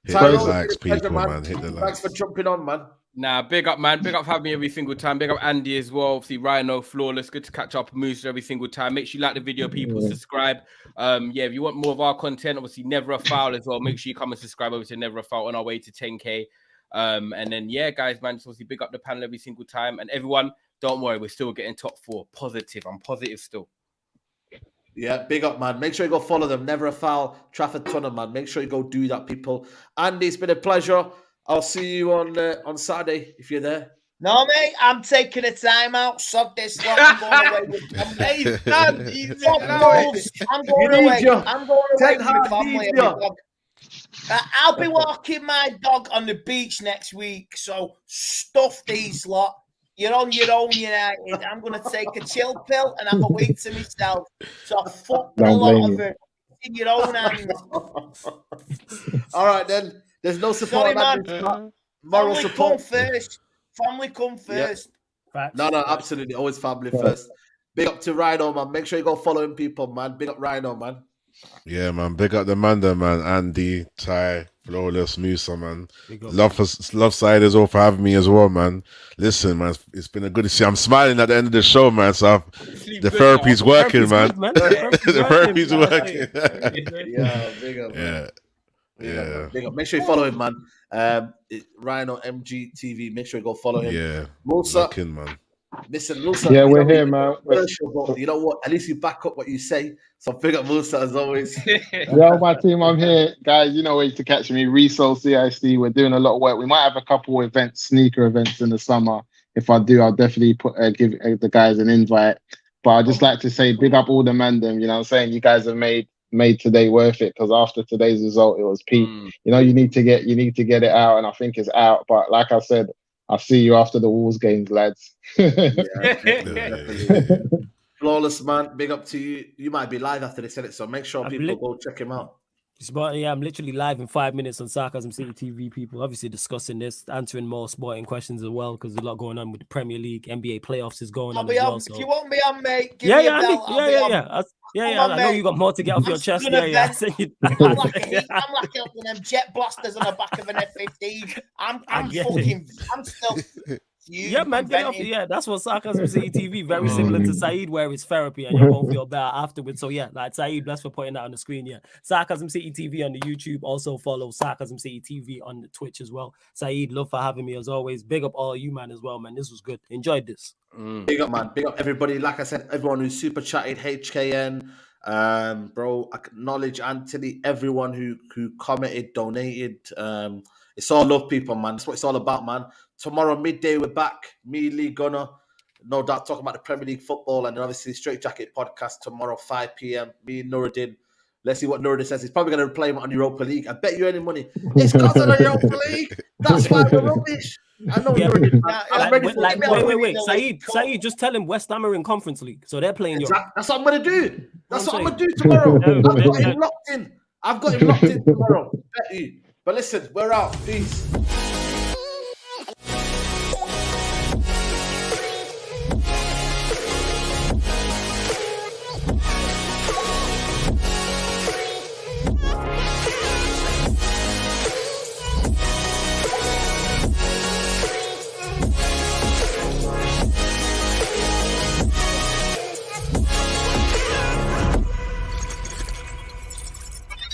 Hit Tyrone, the likes, it's been a pleasure, people, man. Hit the Thanks likes. for jumping on, man. Nah, big up, man. Big up for having me every single time. Big up Andy as well. Obviously, Rhino, Flawless. Good to catch up with Moose every single time. Make sure you like the video, people. Subscribe. If you want more of our content, obviously, Never a Foul as well. Make sure you come and subscribe over to Never a Foul on our way to 10K. And then, guys, man, just obviously big up the panel every single time. And everyone, don't worry, we're still getting top 4. Positive. I'm positive still. Yeah, big up, man. Make sure you go follow them. Never a Foul, Trafford Tunnel, man. Make sure you go do that, people. Andy, it's been a pleasure. I'll see you on Saturday if you're there. No, mate, I'm taking a time out. Sod this lot. I'm going away with family. He's done. He's Fuck Wolves. I'm going You need away. you. I'm going away Ten with Hag my family needs and my you. dog. I'll be walking my dog on the beach next week. So stuff these lot. You're on your own, United. I'm going to take a chill pill and have a week to myself. So fuck a Don't lot blame of you. it in your own hands. All right, then. There's no support. Sorry, man. Moral Family support. come first. Family come Yeah. first. Facts. No, absolutely. Always family first. Big up to Rhino, man. Make sure you go following people, man. Big up Rhino, man. Yeah, man. Big up the man, there, man. Andy, Ty, Flawless, Musa, man. Big up. Love side as well for having me as well, man. Listen, man, it's been a good to see. I'm smiling at the end of the show, man. So the therapy's working, man. The therapy's working. Yeah, big up, man. Yeah. Big up. Make sure you follow him, man. Rhino MG TV. Make sure you go follow him. Yeah. Musa, Looking, man. listen, Musa. Yeah, you we're know, here, man. You know what? At least you back up what you say. So big up Musa as always. Yo, my team, I'm here. Guys, you know where to catch me. Resole CIC. We're doing a lot of work. We might have a couple events, sneaker events in the summer. If I do, I'll definitely give the guys an invite. But I'd just like to say big up all the man them. You know what I'm saying? You guys have made today worth it, because after today's result, it was peak. You know, you need to get it out, and I think it's out. But like I said, I'll see you after the Wolves games, lads. Flawless, man. Big up to you. You might be live after they said it, so make sure people go check him out. But yeah, I'm literally live in 5 minutes on Sarcasm City TV. People obviously discussing this, answering more sporting questions as well, because there's a lot going on with the Premier League, NBA playoffs is going I'll on be as well. on. So If you want me on, mate, give yeah, me yeah, a bell. I'll be on. yeah. on, I know mate. you got more to get off your chest. gonna Yeah, yeah. vent. I'm like one of them jet blasters on the back of an F-15. I'm get fucking. I'm still. Yeah, man, I'm get off. venting. Yeah, that's what Sarcasm City TV, very similar to Saeed, where it's therapy and you both feel better afterwards. So yeah, like Saeed, bless for putting that on the screen. Yeah, Sarcasm City TV on the YouTube. Also follow Sarcasm City TV on the Twitch as well. Saeed, love for having me as always. Big up all you, man, as well, man. This was good. Enjoyed this. Big up, man. Big up everybody. Like I said, everyone who super chatted, HKN, bro, acknowledge Anthony, everyone who commented, donated. It's all love, people, man. That's what it's all about, man. Tomorrow midday, we're back. Me, Lee Gunner, no doubt talking about the Premier League football, and then obviously Straight Jacket podcast tomorrow 5 p.m. Me and Nuruddin. Let's see what Nuruddin says. He's probably going to play him on Europa League. I bet you any money. It's because of the Europa League. That's why we're rubbish. I know Nuruddin. I'm ready for wait. Saeed, just tell him West Ham are in Conference League, so they're playing Europe. That's what I'm going to do. That's what I'm going to do tomorrow. I've got him locked in. I've got him locked in tomorrow. Bet you. But listen, we're out. Peace.